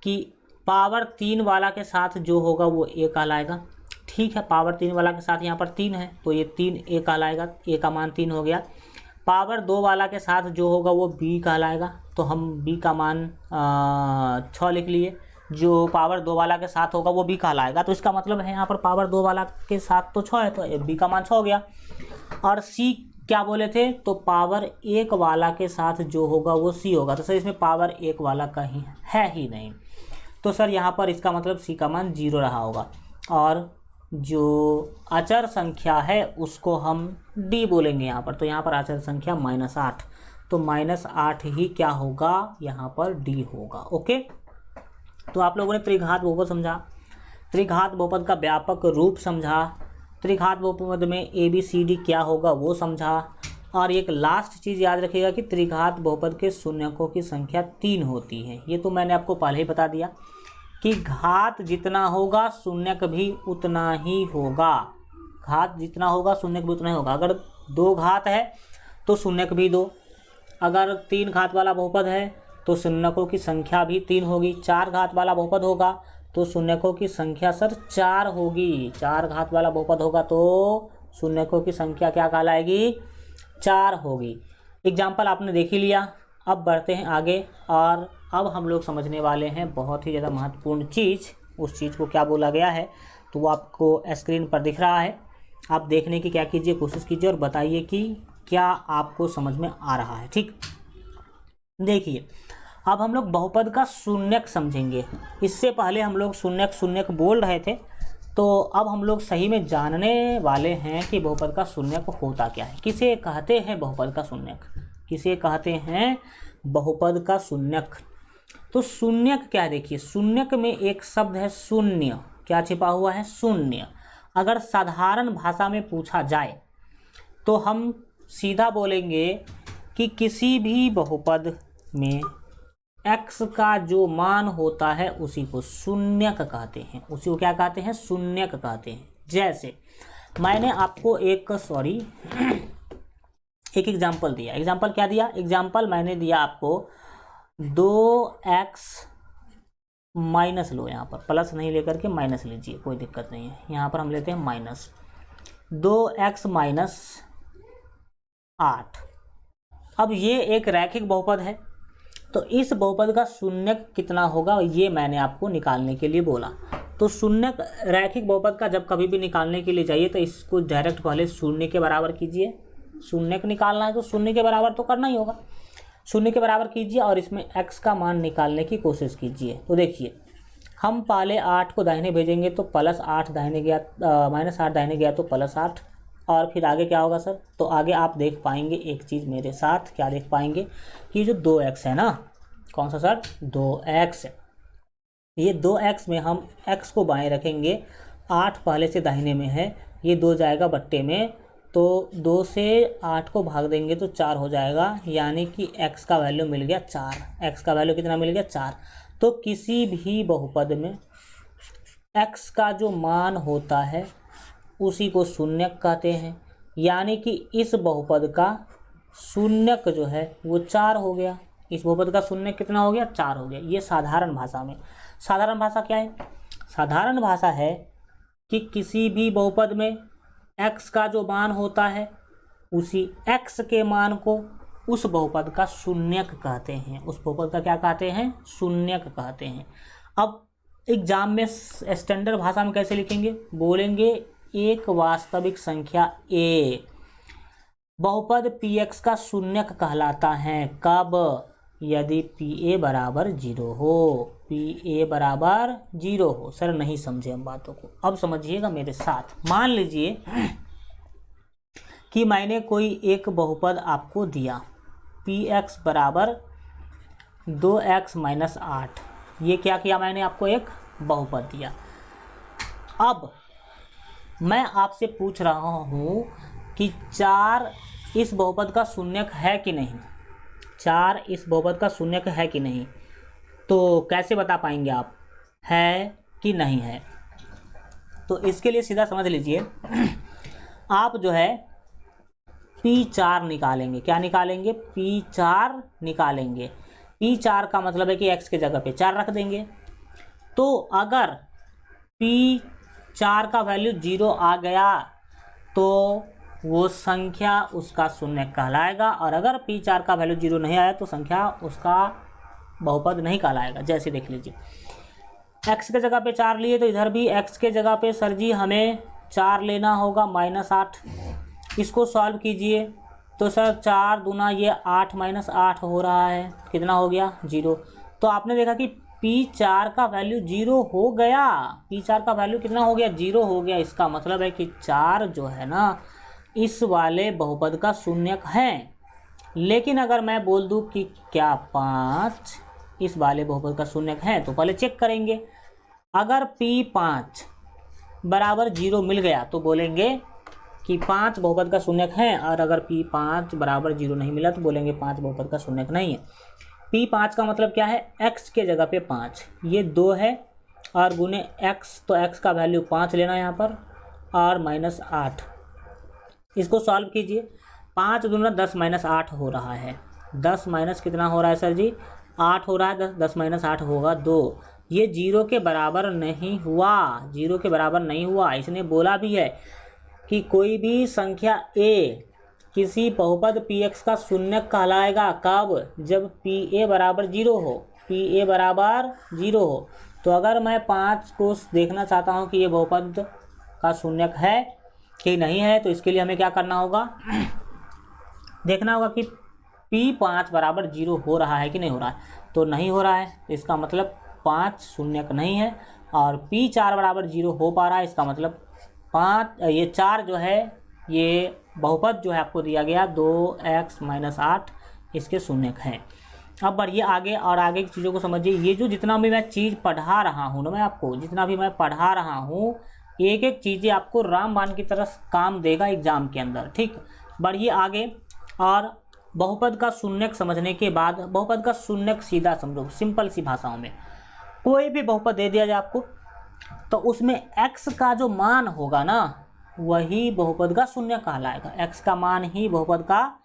S1: कि पावर 3 वाला के साथ जो होगा वो ए कहलाएगा। ठीक है, पावर 3 वाला के साथ यहाँ पर 3 है तो ये 3 ए कहलाएगा, ए का मान 3 हो गया। पावर 2 वाला के साथ जो होगा वो बी कहलाएगा, तो हम बी का मान 6 लिख लिए। जो पावर 2 वाला के साथ होगा वो बी कहलाएगा, तो इसका मतलब है यहाँ पर पावर 2 वाला के साथ तो 6 है, तो बी का मान 6 हो गया। और सी क्या बोले थे? तो पावर 1 वाला के साथ जो होगा वो सी होगा, तो सर इसमें पावर 1 वाला कहीं है ही नहीं, तो सर यहाँ पर इसका मतलब सी का मान 0 रहा होगा। और जो अचर संख्या है उसको हम डी बोलेंगे यहाँ पर, तो यहाँ पर अचर संख्या -8, तो -8 ही क्या होगा? यहाँ पर डी होगा। ओके, तो आप लोगों ने त्रिघात बहुपद समझा, त्रिघात बहुपद का व्यापक रूप समझा, त्रिघात बहुपद में ए बी सी डी क्या होगा वो समझा। और एक लास्ट चीज़ याद रखिएगा कि त्रिघात बहुपद के शून्यकों की संख्या 3 होती है। ये तो मैंने आपको पहले ही बता दिया कि घात जितना होगा शून्यक भी उतना ही होगा। घात जितना होगा शून्यक भी उतना ही होगा। अगर 2 घात है तो शून्यक भी 2, अगर 3 घात वाला बहुपद है तो शून्यकों की संख्या भी 3 होगी। 4 घात वाला बहुपद होगा तो शून्यकों की संख्या सर 4 होगी। 4 घात वाला बहुपद होगा तो शून्यकों की संख्या क्या कहलाएगी? 4 होगी। एग्जाम्पल आपने देख ही लिया। अब बढ़ते हैं आगे और अब हम लोग समझने वाले हैं बहुत ही ज़्यादा महत्वपूर्ण चीज़। उस चीज़ को क्या बोला गया है तो वो आपको स्क्रीन पर दिख रहा है। आप देखने की क्या कीजिए, कोशिश कीजिए और बताइए कि क्या आपको समझ में आ रहा है। ठीक, देखिए अब हम लोग बहुपद का शून्यक समझेंगे। इससे पहले हम लोग शून्यक शून्यक बोल रहे थे, तो अब हम लोग सही में जानने वाले हैं कि बहुपद का शून्यक होता क्या है। किसे कहते हैं बहुपद का शून्यक? किसे कहते हैं बहुपद का शून्यक? तो शून्यक क्या है? देखिए शून्यक में एक शब्द है शून्य। क्या छिपा हुआ है? शून्य। अगर साधारण भाषा में पूछा जाए तो हम सीधा बोलेंगे कि किसी भी बहुपद में x का जो मान होता है उसी को शून्यक कहते हैं। उसी को क्या कहते हैं? शून्यक कहते हैं। जैसे मैंने आपको एक एग्जाम्पल दिया। एग्जाम्पल क्या दिया? एग्जाम्पल मैंने दिया आपको 2x माइनस लो, यहाँ पर प्लस नहीं लेकर के माइनस लीजिए, कोई दिक्कत नहीं है। यहाँ पर हम लेते हैं माइनस 2x माइनस 8। अब ये एक रैखिक बहुपद है, तो इस बहुपद का शून्यक कितना होगा ये मैंने आपको निकालने के लिए बोला। तो शून्यक रैखिक बहुपद का जब कभी भी निकालने के लिए जाइए तो इसको डायरेक्ट पहले शून्य के बराबर कीजिए। शून्यक निकालना है तो शून्य के बराबर तो करना ही होगा। शून्य के बराबर कीजिए और इसमें x का मान निकालने की कोशिश कीजिए। तो देखिए हम पहले 8 को दाहिने भेजेंगे तो +8 दाहिने गया, -8 दाहिने गया तो +8, और फिर आगे क्या होगा सर? तो आगे आप देख पाएंगे एक चीज़ मेरे साथ, क्या देख पाएंगे कि जो 2x है ना, कौन सा सर? 2x। ये 2x में हम x को बाएं रखेंगे, 8 पहले से दाहिने में है, ये 2 जाएगा बट्टे में, तो 2 से 8 को भाग देंगे तो 4 हो जाएगा, यानी कि x का वैल्यू मिल गया 4। x का वैल्यू कितना मिल गया? 4। तो किसी भी बहुपद में x का जो मान होता है उसी को शून्यक कहते हैं, यानी कि इस बहुपद का शून्यक जो है वो 4 हो गया। इस बहुपद का शून्यक कितना हो गया? 4 हो गया। ये साधारण भाषा में। साधारण भाषा क्या है? साधारण भाषा है कि किसी भी बहुपद में x का जो मान होता है उसी x के मान को उस बहुपद का शून्यक कहते हैं। उस बहुपद का क्या कहते हैं? शून्यक कहते हैं। अब एग्जाम में स्टैंडर्ड भाषा में कैसे लिखेंगे? बोलेंगे एक वास्तविक संख्या a बहुपद px का शून्यक कहलाता है। कब? यदि pa बराबर 0 हो। pa बराबर 0 हो। सर नहीं समझे हम बातों को, अब समझिएगा मेरे साथ। मान लीजिए कि मैंने कोई एक बहुपद आपको दिया, px बराबर 2x - 8। ये क्या किया मैंने? आपको एक बहुपद दिया। अब मैं आपसे पूछ रहा हूँ कि 4 इस बहुपद का शून्यक है कि नहीं? 4 इस बहुपद का शून्यक है कि नहीं? तो कैसे बता पाएंगे आप है कि नहीं है? तो इसके लिए सीधा समझ लीजिए, आप जो है P4 निकालेंगे। क्या निकालेंगे? P4 निकालेंगे। P4 का मतलब है कि x के जगह पे 4 रख देंगे। तो अगर P4 का वैल्यू 0 आ गया तो वो संख्या उसका शून्यक कहलाएगा, और अगर P4 का वैल्यू 0 नहीं आया तो संख्या उसका बहुपद नहीं कहलाएगा। जैसे देख लीजिए, x के जगह पे 4 लिए तो इधर भी x के जगह पे सर जी हमें 4 लेना होगा -8। इसको सॉल्व कीजिए तो सर 4 दूना ये 8 - 8 हो रहा है। कितना हो गया? 0। तो आपने देखा कि P4 का वैल्यू 0 हो गया। P4 का वैल्यू कितना हो गया? 0 हो गया। इसका मतलब है कि 4 जो है ना इस वाले बहुपद का शून्यक है। लेकिन अगर मैं बोल दूं कि क्या 5 इस वाले बहुपद का शून्यक है, तो पहले चेक करेंगे। अगर P5 बराबर 0 मिल गया तो बोलेंगे कि 5 बहुपद का शून्यक है, और अगर P5 बराबर 0 नहीं मिला तो बोलेंगे 5 बहुपद का शून्यक नहीं है। P5 का मतलब क्या है? x के जगह पे 5, ये 2 है और गुने x, तो x का वैल्यू 5 लेना यहाँ पर, और -8। इसको सॉल्व कीजिए। 5 दूना 10 - 8 हो रहा है। 10 माइनस कितना हो रहा है सर जी? 8 हो रहा है। 10 - 8 होगा 2। ये 0 के बराबर नहीं हुआ। 0 के बराबर नहीं हुआ। इसने बोला भी है कि कोई भी संख्या a किसी बहुपद px का शून्यक कहलाएगा। कब? जब pa बराबर 0 हो। pa बराबर 0 हो। तो अगर मैं 5 को देखना चाहता हूँ कि ये बहुपद का शून्यक है कि नहीं है, तो इसके लिए हमें क्या करना होगा? देखना होगा कि P5 बराबर 0 हो रहा है कि नहीं हो रहा है। तो नहीं हो रहा है, तो इसका मतलब 5 शून्यक नहीं है। और P4 बराबर 0 हो पा रहा है, इसका मतलब 5 ये 4 जो है ये बहुपद जो है आपको दिया गया 2x - 8 इसके शून्यक हैं। अब बढ़िए आगे, और आगे की चीज़ों को समझिए। ये जो जितना भी मैं चीज़ पढ़ा रहा हूँ ना, मैं आपको जितना भी मैं पढ़ा रहा हूँ, एक एक चीज़ें आपको रामबाण की तरह काम देगा एग्जाम के अंदर। ठीक, बढ़िए आगे। और बहुपद का शून्यक समझने के बाद, बहुपद का शून्यक सीधा समझो, सिंपल सी भाषाओं में, कोई भी बहुपद दे दिया जाए आपको, तो उसमें x का जो मान होगा ना वही बहुपद का शून्यक कहलाएगा। x का मान ही बहुपद का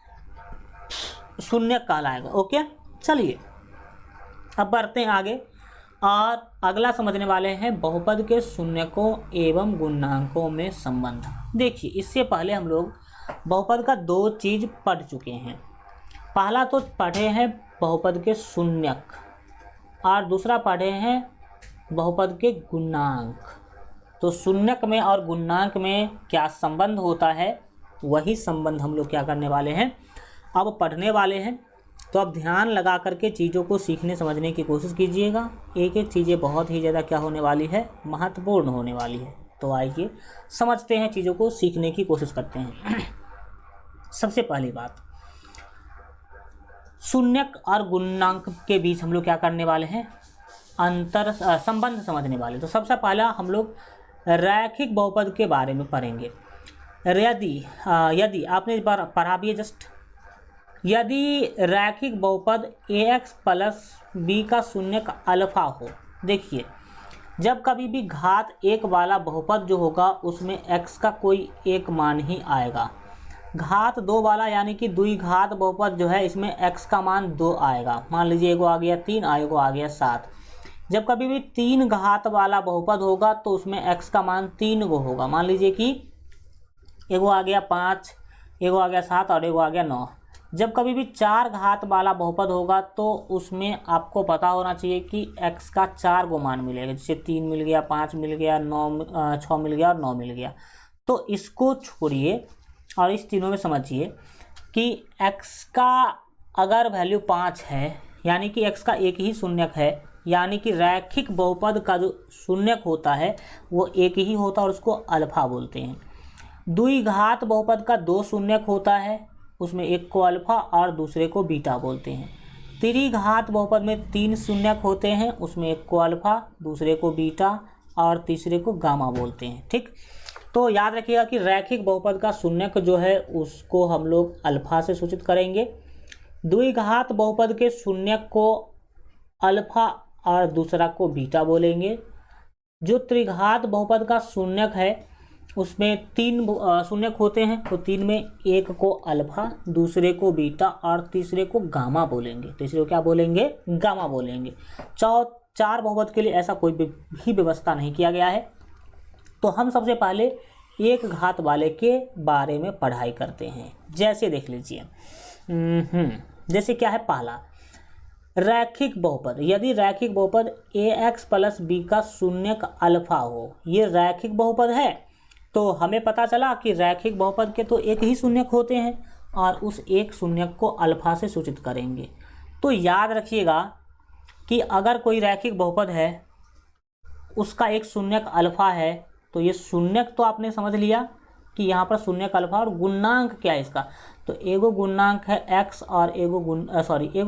S1: शून्यक कहलाएगा। ओके, चलिए अब बढ़ते हैं आगे, और अगला समझने वाले हैं बहुपद के शून्यकों एवं गुणांकों में संबंध। देखिए, इससे पहले हम लोग बहुपद का 2 चीज़ पढ़ चुके हैं। पहला तो पढ़े हैं बहुपद के शून्यक, और दूसरा पढ़े हैं बहुपद के गुणांक। तो शून्यक में और गुणांक में क्या संबंध होता है, वही संबंध हम लोग क्या करने वाले हैं, अब पढ़ने वाले हैं। तो अब ध्यान लगा करके चीज़ों को सीखने समझने की कोशिश कीजिएगा। एक एक चीज़ें बहुत ही ज़्यादा क्या होने वाली है, महत्वपूर्ण होने वाली है। तो आइए समझते हैं, चीज़ों को सीखने की कोशिश करते हैं। सबसे पहली बात, शून्यक और गुणांक के बीच हम लोग क्या करने वाले हैं, संबंध समझने वाले। तो सबसे पहला हम लोग रैखिक बहुपद के बारे में पढ़ेंगे। यदि आपने इस बार पढ़ा भी है जस्ट, यदि रैखिक बहुपद ax + b का शून्यक अल्फा हो। देखिए, जब कभी भी घात 1 वाला बहुपद जो होगा उसमें x का कोई एक मान ही आएगा। घात 2 वाला यानी कि द्विघात बहुपद जो है, इसमें x का मान 2 आएगा। मान लीजिए एगो आ गया 3, एगो आ गया 7। जब कभी भी 3 घात वाला बहुपद होगा तो उसमें x का मान 3 गो होगा। मान लीजिए कि एगो आ गया 5, एगो आ गया 7 और एगो आ गया 9। जब कभी भी 4 घात वाला बहुपद होगा तो उसमें आपको पता होना चाहिए कि x का 4 गो मान मिलेगा, जैसे 3 मिल गया, 5 मिल गया, 6 मिल गया और 9 मिल गया। तो इसको छोड़िए और इस तीनों में समझिए कि x का अगर वैल्यू 5 है यानी कि x का एक ही शून्यक है, यानी कि रैखिक बहुपद का जो शून्यक होता है वो एक ही होता है और उसको अल्फा बोलते हैं। द्विघात बहुपद का 2 शून्यक होता है, उसमें एक को अल्फा और दूसरे को बीटा बोलते हैं। त्रिघात बहुपद में 3 शून्यक होते हैं, उसमें एक को अल्फा, दूसरे को बीटा और तीसरे को गामा बोलते हैं। ठीक, तो याद रखिएगा कि रैखिक बहुपद का शून्यक जो है उसको हम लोग अल्फा से सूचित करेंगे। द्विघात बहुपद के शून्यक को अल्फा और दूसरा को बीटा बोलेंगे। जो त्रिघात बहुपद का शून्यक है उसमें 3 शून्यक होते हैं, तो 3 में एक को अल्फा, दूसरे को बीटा और तीसरे को गामा बोलेंगे। तीसरे को क्या बोलेंगे? गामा बोलेंगे। 4 बहुपद के लिए ऐसा कोई भी व्यवस्था नहीं किया गया है। तो हम सबसे पहले एक घात वाले के बारे में पढ़ाई करते हैं। जैसे देख लीजिए, जैसे क्या है, पहला रैखिक बहुपद। यदि रैखिक बहुपद ax प्लस b का शून्यक अल्फा हो, ये रैखिक बहुपद है, तो हमें पता चला कि रैखिक बहुपद के तो एक ही शून्यक होते हैं और उस एक शून्यक को अल्फा से सूचित करेंगे। तो याद रखिएगा कि अगर कोई रैखिक बहुपद है उसका एक शून्यक अल्फा है, तो ये शून्यक तो आपने समझ लिया कि यहाँ पर शून्यक अल्फा, और गुणांक क्या है इसका, तो एगो गुणांक है x और एगो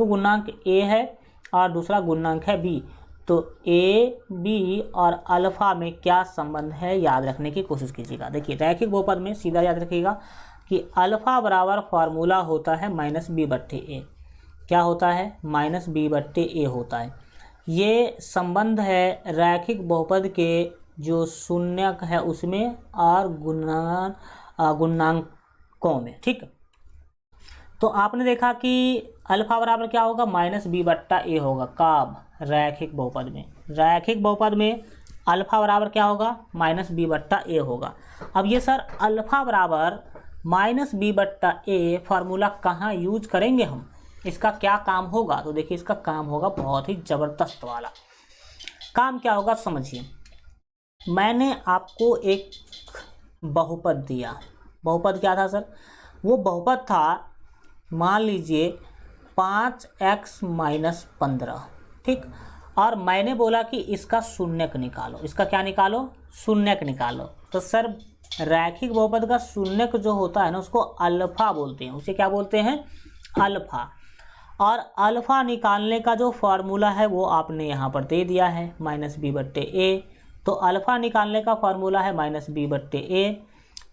S1: गुणांक a है और दूसरा गुणांक है b। तो a b और अल्फा में क्या संबंध है याद रखने की कोशिश कीजिएगा। देखिए रैखिक बहुपद में सीधा याद रखिएगा कि अल्फा बराबर फार्मूला होता है -b/a। क्या होता है? -b/a होता है। ये संबंध है रैखिक बहुपद के जो शून्यक है उसमें और गुणांकों में। ठीक, तो आपने देखा कि अल्फा बराबर क्या होगा? -b/a होगा। कब? रैखिक बहुपद में। रैखिक बहुपद में अल्फा बराबर क्या होगा? -b/a होगा। अब ये सर अल्फा बराबर -b/a फार्मूला कहाँ यूज करेंगे हम, इसका क्या काम होगा? तो देखिए इसका काम होगा बहुत ही ज़बरदस्त वाला। काम क्या होगा समझिए। मैंने आपको एक बहुपद दिया। बहुपद क्या था सर? वो बहुपद था, मान लीजिए 5x - 15। ठीक, और मैंने बोला कि इसका शून्यक निकालो। इसका क्या निकालो? शून्यक निकालो। तो सर रैखिक बहुपद का शून्यक जो होता है ना उसको अल्फा बोलते हैं। उसे क्या बोलते हैं? अल्फा। और अल्फा निकालने का जो फार्मूला है वो आपने यहाँ पर दे दिया है -b/a। तो अल्फा निकालने का फार्मूला है -b/a।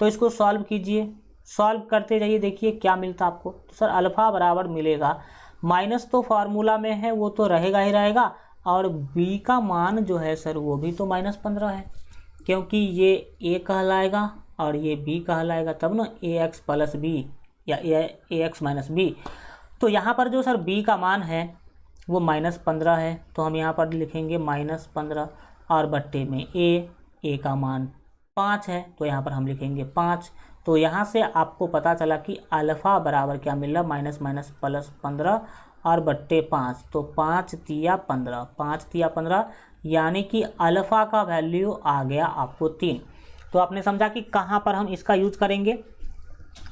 S1: तो इसको सॉल्व कीजिए, सॉल्व करते जाइए, देखिए क्या मिलता आपको। तो सर अल्फा बराबर मिलेगा, माइनस तो फार्मूला में है वो तो रहेगा ही रहेगा, और b का मान जो है सर वो भी तो -15 है, क्योंकि ये a कहलाएगा और ये b कहलाएगा, तब ना ax प्लस b या ax माइनस b। तो यहाँ पर जो सर b का मान है वो -15 है, तो हम यहाँ पर लिखेंगे -15 और बट्टे में a का मान 5 है, तो यहाँ पर हम लिखेंगे 5। तो यहाँ से आपको पता चला कि अल्फ़ा बराबर क्या मिल रहा, माइनस प्लस 15 और बट्टे 5। तो 5 तिया 15, 5 तिया 15, यानी कि अल्फ़ा का वैल्यू आ गया आपको 3। तो आपने समझा कि कहाँ पर हम इसका यूज करेंगे।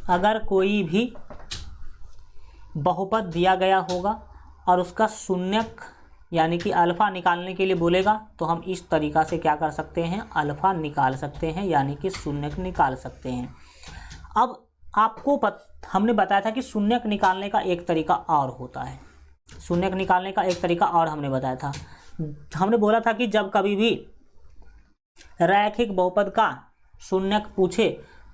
S1: अगर कोई भी बहुपद दिया गया होगा और उसका शून्यक यानी कि अल्फ़ा निकालने के लिए बोलेगा, तो हम इस तरीक़ा से क्या कर सकते हैं, अल्फ़ा निकाल सकते हैं, यानी कि शून्यक निकाल सकते हैं। अब आपको हमने बताया था कि शून्यक निकालने का एक तरीका और होता है। शून्यक निकालने का एक तरीका और हमने बताया था। हमने बोला था कि जब कभी भी रैखिक बहुपद का शून्यक पूछे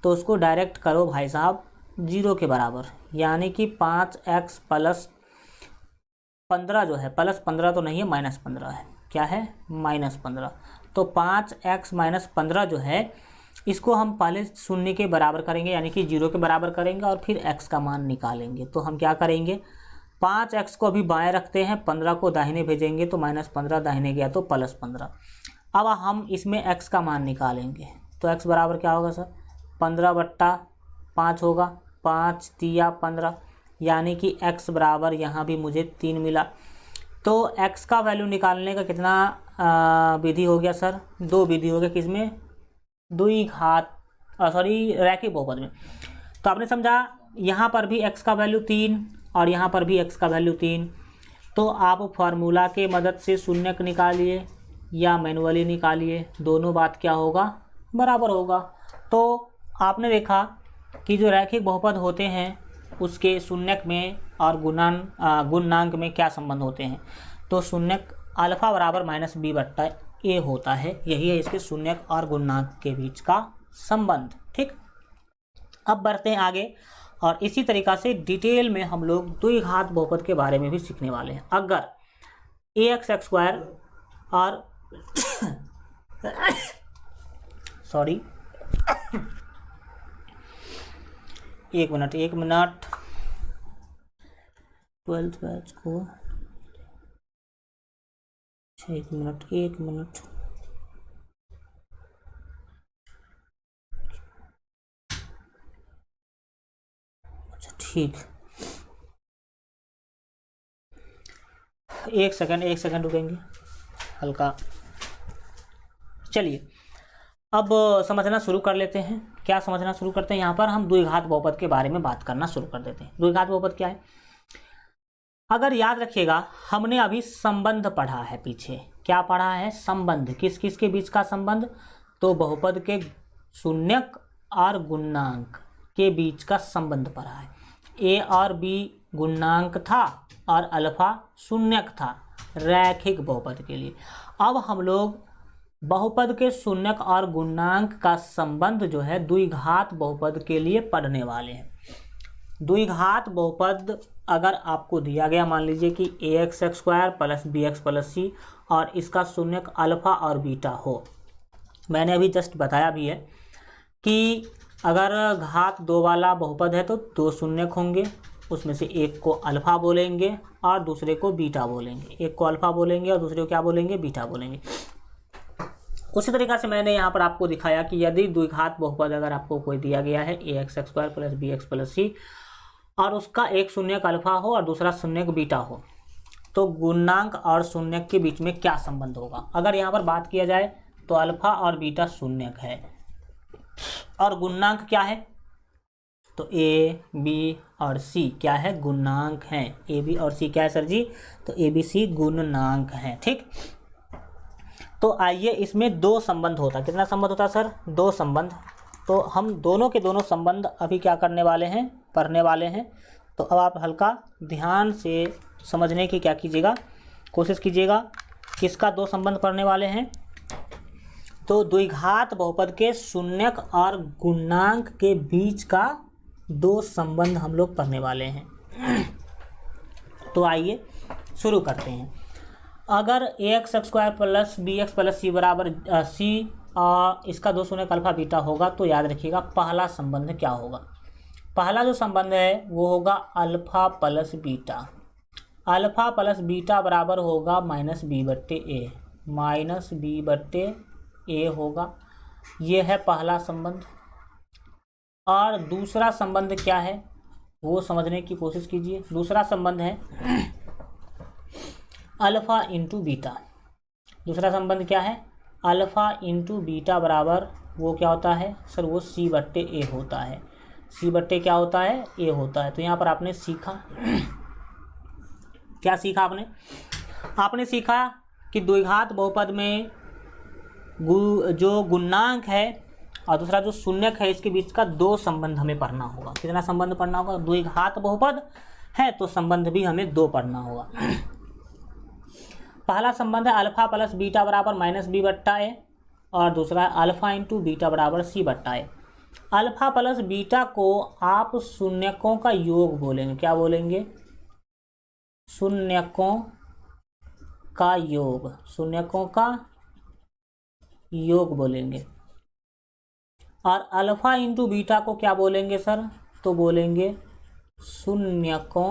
S1: तो उसको डायरेक्ट करो भाई साहब 0 के बराबर, यानी कि 5x प्लस 15 जो है, प्लस 15 तो नहीं है, -15 है। क्या है? -15। तो 5x - 15 जो है इसको हम पहले शून्य के बराबर करेंगे, यानी कि 0 के बराबर करेंगे और फिर x का मान निकालेंगे। तो हम क्या करेंगे, 5x को अभी बाएं रखते हैं, 15 को दाहिने भेजेंगे, तो -15 दाहिने गया तो +15। अब हम इसमें x का मान निकालेंगे, तो x बराबर क्या होगा सर, 15 बट्टा 5 होगा, 5 तिया 15, यानी कि x बराबर यहाँ भी मुझे 3 मिला। तो x का वैल्यू निकालने का कितना विधि हो गया सर? 2 विधि हो गया, किसमें? द्विघात रैखिक बहुपद में। तो आपने समझा, यहाँ पर भी x का वैल्यू 3 और यहाँ पर भी x का वैल्यू 3। तो आप फार्मूला के मदद से शून्यक निकालिए या मैनुअली निकालिए, दोनों बात क्या होगा? बराबर होगा। तो आपने देखा कि जो रैखिक बहुपद होते हैं उसके शून्यक में और गुणांक में क्या संबंध होते हैं? तो शून्यक अल्फा बराबर माइनस बी बट्टा ए होता है, यही है इसके शून्यक और गुणांक के बीच का संबंध। ठीक, अब बढ़ते हैं आगे और इसी तरीक़ा से डिटेल में हम लोग द्विघात बहुपद के बारे में भी सीखने वाले हैं। अगर ax² और सॉरी एक मिनट 12th बैच को 1 मिनट अच्छा ठीक, 1 सेकंड रुकेंगे हल्का। चलिए अब समझना शुरू कर लेते हैं। क्या समझना शुरू करते हैं? यहाँ पर हम द्विघात बहुपद के बारे में बात करना शुरू कर देते हैं। द्विघात बहुपद क्या है? अगर याद रखिएगा, हमने अभी संबंध पढ़ा है पीछे। क्या पढ़ा है? संबंध। किस किस के बीच का संबंध? तो बहुपद के शून्यक और गुणांक के बीच का संबंध पढ़ा है। ए और बी गुणांक था और अल्फा शून्यक था रैखिक बहुपद के लिए। अब हम लोग बहुपद के शून्यक और गुणांक का संबंध जो है द्विघात बहुपद के लिए पढ़ने वाले हैं। द्विघात बहुपद अगर आपको दिया गया, मान लीजिए कि ax² plus bx plus c और इसका शून्यक अल्फा और बीटा हो। मैंने अभी जस्ट बताया भी है कि अगर घात 2 वाला बहुपद है तो 2 शून्यक होंगे, उसमें से एक को अल्फा बोलेंगे और दूसरे को बीटा बोलेंगे। एक को अल्फा बोलेंगे और दूसरे को क्या बोलेंगे? बीटा बोलेंगे। उसी तरीक़ा से मैंने यहाँ पर आपको दिखाया कि यदि द्विघात बहुपद अगर आपको कोई दिया गया है ax² plus bx plus c और उसका एक शून्यक अल्फा हो और दूसरा शून्यक बीटा हो, तो गुणांक और शून्यक के बीच में क्या संबंध होगा? अगर यहाँ पर बात किया जाए तो अल्फा और बीटा शून्यक है और गुणांक क्या है? तो a, b और c क्या है? गुणांक हैं। a, b और c क्या है सर जी? तो a, b, c गुणांक हैं। ठीक, तो आइए इसमें 2 संबंध होता है। कितना संबंध होता है सर? 2 संबंध। तो हम दोनों के दोनों संबंध अभी क्या करने वाले हैं? पढ़ने वाले हैं। तो अब आप हल्का ध्यान से समझने की क्या कीजिएगा, कोशिश कीजिएगा। किसका 2 संबंध पढ़ने वाले हैं? तो द्विघात बहुपद के शून्यक और गुणांक के बीच का 2 संबंध हम लोग पढ़ने वाले हैं। तो आइए शुरू करते हैं। अगर ax² plus bx plus c बराबर c इसका 2 शून्यक अल्फा बीटा होगा, तो याद रखिएगा पहला संबंध क्या होगा? पहला जो संबंध है वो होगा alpha plus beta. Alpha plus beta बराबर होगा माइनस बी बट्टे ए होगा। ये है पहला संबंध। और दूसरा संबंध क्या है वो समझने की कोशिश कीजिए। दूसरा संबंध है अल्फा इंटू बीटा। दूसरा संबंध क्या है? अल्फा इंटू बीटा बराबर वो क्या होता है सर? वो c बट्टे ए होता है। c बट्टे क्या होता है? ए होता है। तो यहाँ पर आपने सीखा, क्या सीखा आपने? आपने सीखा कि द्विघात बहुपद में जो गुणांक है और दूसरा जो शून्यक है इसके बीच का 2 संबंध हमें पढ़ना होगा। कितना संबंध पढ़ना होगा? द्विघात बहुपद है तो संबंध भी हमें 2 पढ़ना होगा। पहला संबंध है अल्फा प्लस बीटा बराबर माइनस बी बट्टा ए और दूसरा अल्फा इंटू बीटा बराबर सी बट्टा ए। अल्फा प्लस बीटा को आप शून्यकों का योग बोलेंगे। क्या बोलेंगे? शून्यकों का योग। शून्यकों का योग बोलेंगे। और अल्फा इंटू बीटा को क्या बोलेंगे सर? तो बोलेंगे शून्यकों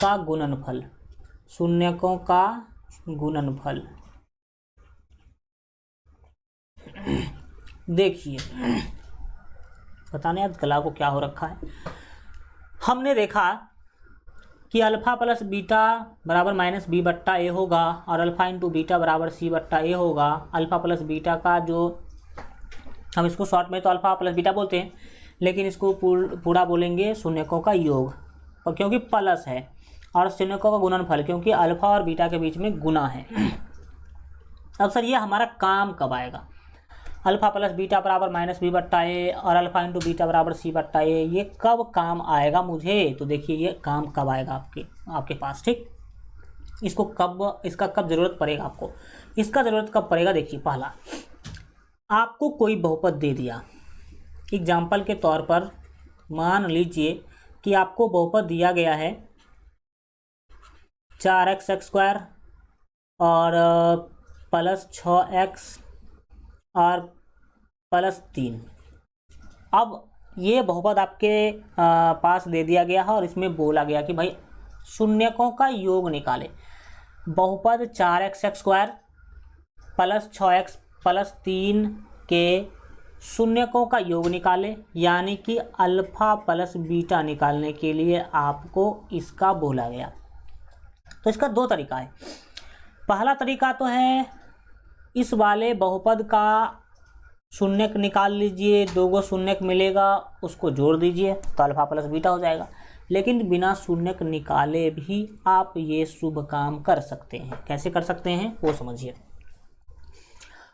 S1: का गुणनफल। शून्यकों का गुणनफल। देखिए पता नहीं आज गला को क्या हो रखा है। हमने देखा कि अल्फ़ा प्लस बीटा बराबर माइनस बी बट्टा ए होगा और अल्फ़ा इंटू बीटा बराबर सी बट्टा ए होगा। अल्फ़ा प्लस बीटा का जो हम इसको शॉर्ट में तो अल्फ़ा प्लस बीटा बोलते हैं, लेकिन इसको पूरा बोलेंगे शून्यकों का योग, और क्योंकि प्लस है, और शून्यकों का गुणनफल क्योंकि अल्फ़ा और बीटा के बीच में गुना है। अब सर ये हमारा काम कब आएगा? अल्फ़ा प्लस बीटा बराबर माइनस बी बट्टा ए और अल्फ़ा इंटू बीटा बराबर सी बट्टा ए, ये कब काम आएगा मुझे? तो देखिए ये काम कब आएगा आपके पास, ठीक। इसका कब ज़रूरत पड़ेगा आपको? इसका ज़रूरत कब पड़ेगा? देखिए, पहला, आपको कोई बहुपद दे दिया। एग्जाम्पल के तौर पर मान लीजिए कि आपको बहुपद दिया गया है 4x² और प्लस 6x और प्लस 3। अब ये बहुपद आपके पास दे दिया गया है और इसमें बोला गया कि भाई शून्यकों का योग निकाले। बहुपद 4x² प्लस 6x प्लस 3 के शून्यकों का योग निकाले, यानी कि अल्फ़ा प्लस बीटा निकालने के लिए आपको इसका बोला गया। तो इसका दो तरीका है। पहला तरीका तो है इस वाले बहुपद का शून्यक निकाल लीजिए, 2 शून्यक मिलेगा, उसको जोड़ दीजिए तो अल्फ़ा प्लस बीटा हो जाएगा। लेकिन बिना शून्यक निकाले भी आप ये शुभ काम कर सकते हैं। कैसे कर सकते हैं वो समझिए।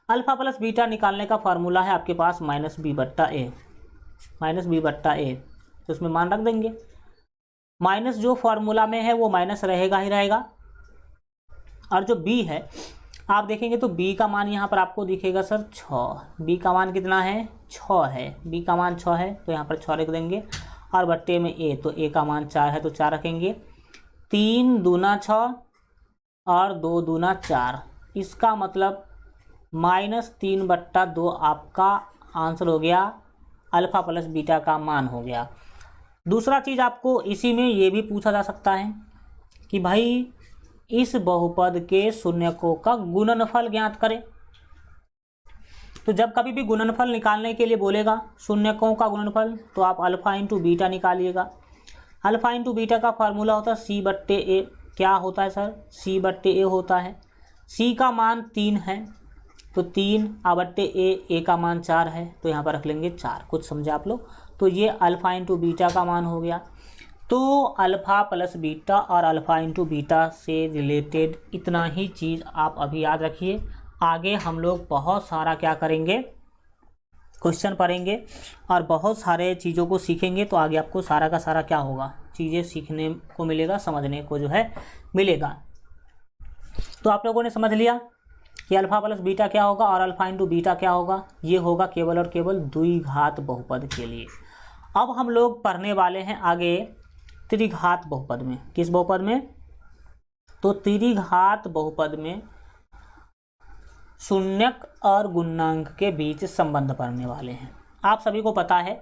S1: अल्फ़ा प्लस बीटा निकालने का फार्मूला है आपके पास माइनस बी बट्टा ए, माइनस बी बट्टा ए, तो इसमें मान रख देंगे। माइनस जो फार्मूला में है वो माइनस रहेगा ही रहेगा, और जो बी है आप देखेंगे तो बी का मान यहाँ पर आपको दिखेगा सर 6। बी का मान कितना है? 6 है। बी का मान 6 है तो यहाँ पर 6 रख देंगे, और बट्टे में ए, तो ए का मान 4 है तो 4 रखेंगे। 3 दूना 6 और 2 दूना 4, इसका मतलब -3/2 आपका आंसर हो गया, अल्फ़ा प्लस बीटा का मान हो गया। दूसरा चीज़ आपको इसी में ये भी पूछा जा सकता है कि भाई इस बहुपद के शून्यकों का गुणनफल ज्ञात करें। तो जब कभी भी गुणनफल निकालने के लिए बोलेगा शून्यकों का गुणनफल, तो आप अल्फ़ा इंटू बीटा निकालिएगा। अल्फ़ा इंटू बीटा का फार्मूला होता है सी बट्टे ए। क्या होता है सर? सी बट्टे ए होता है। सी का मान 3 है तो 3 बट्टे ए का मान 4 है तो यहाँ पर रख लेंगे 4। कुछ समझे आप लोग? तो ये अल्फ़ा इंटू बीटा का मान हो गया। तो अल्फ़ा प्लस बीटा और अल्फ़ा इंटू बीटा से रिलेटेड इतना ही चीज़ आप अभी याद रखिए। आगे हम लोग बहुत सारा क्या करेंगे, क्वेश्चन पढ़ेंगे और बहुत सारे चीज़ों को सीखेंगे। तो आगे आपको सारा का सारा क्या होगा, चीज़ें सीखने को मिलेगा, समझने को जो है मिलेगा। तो आप लोगों ने समझ लिया कि अल्फ़ा प्लस बीटा क्या होगा और अल्फ़ा इंटू बीटा क्या होगा। ये होगा केवल और केवल द्विघात बहुपद के लिए। अब हम लोग पढ़ने वाले हैं आगे त्रिघात बहुपद में। किस बहुपद में? तो त्रिघात बहुपद में शून्यक और गुणांक के बीच संबंध पढ़ने वाले हैं। आप सभी को पता है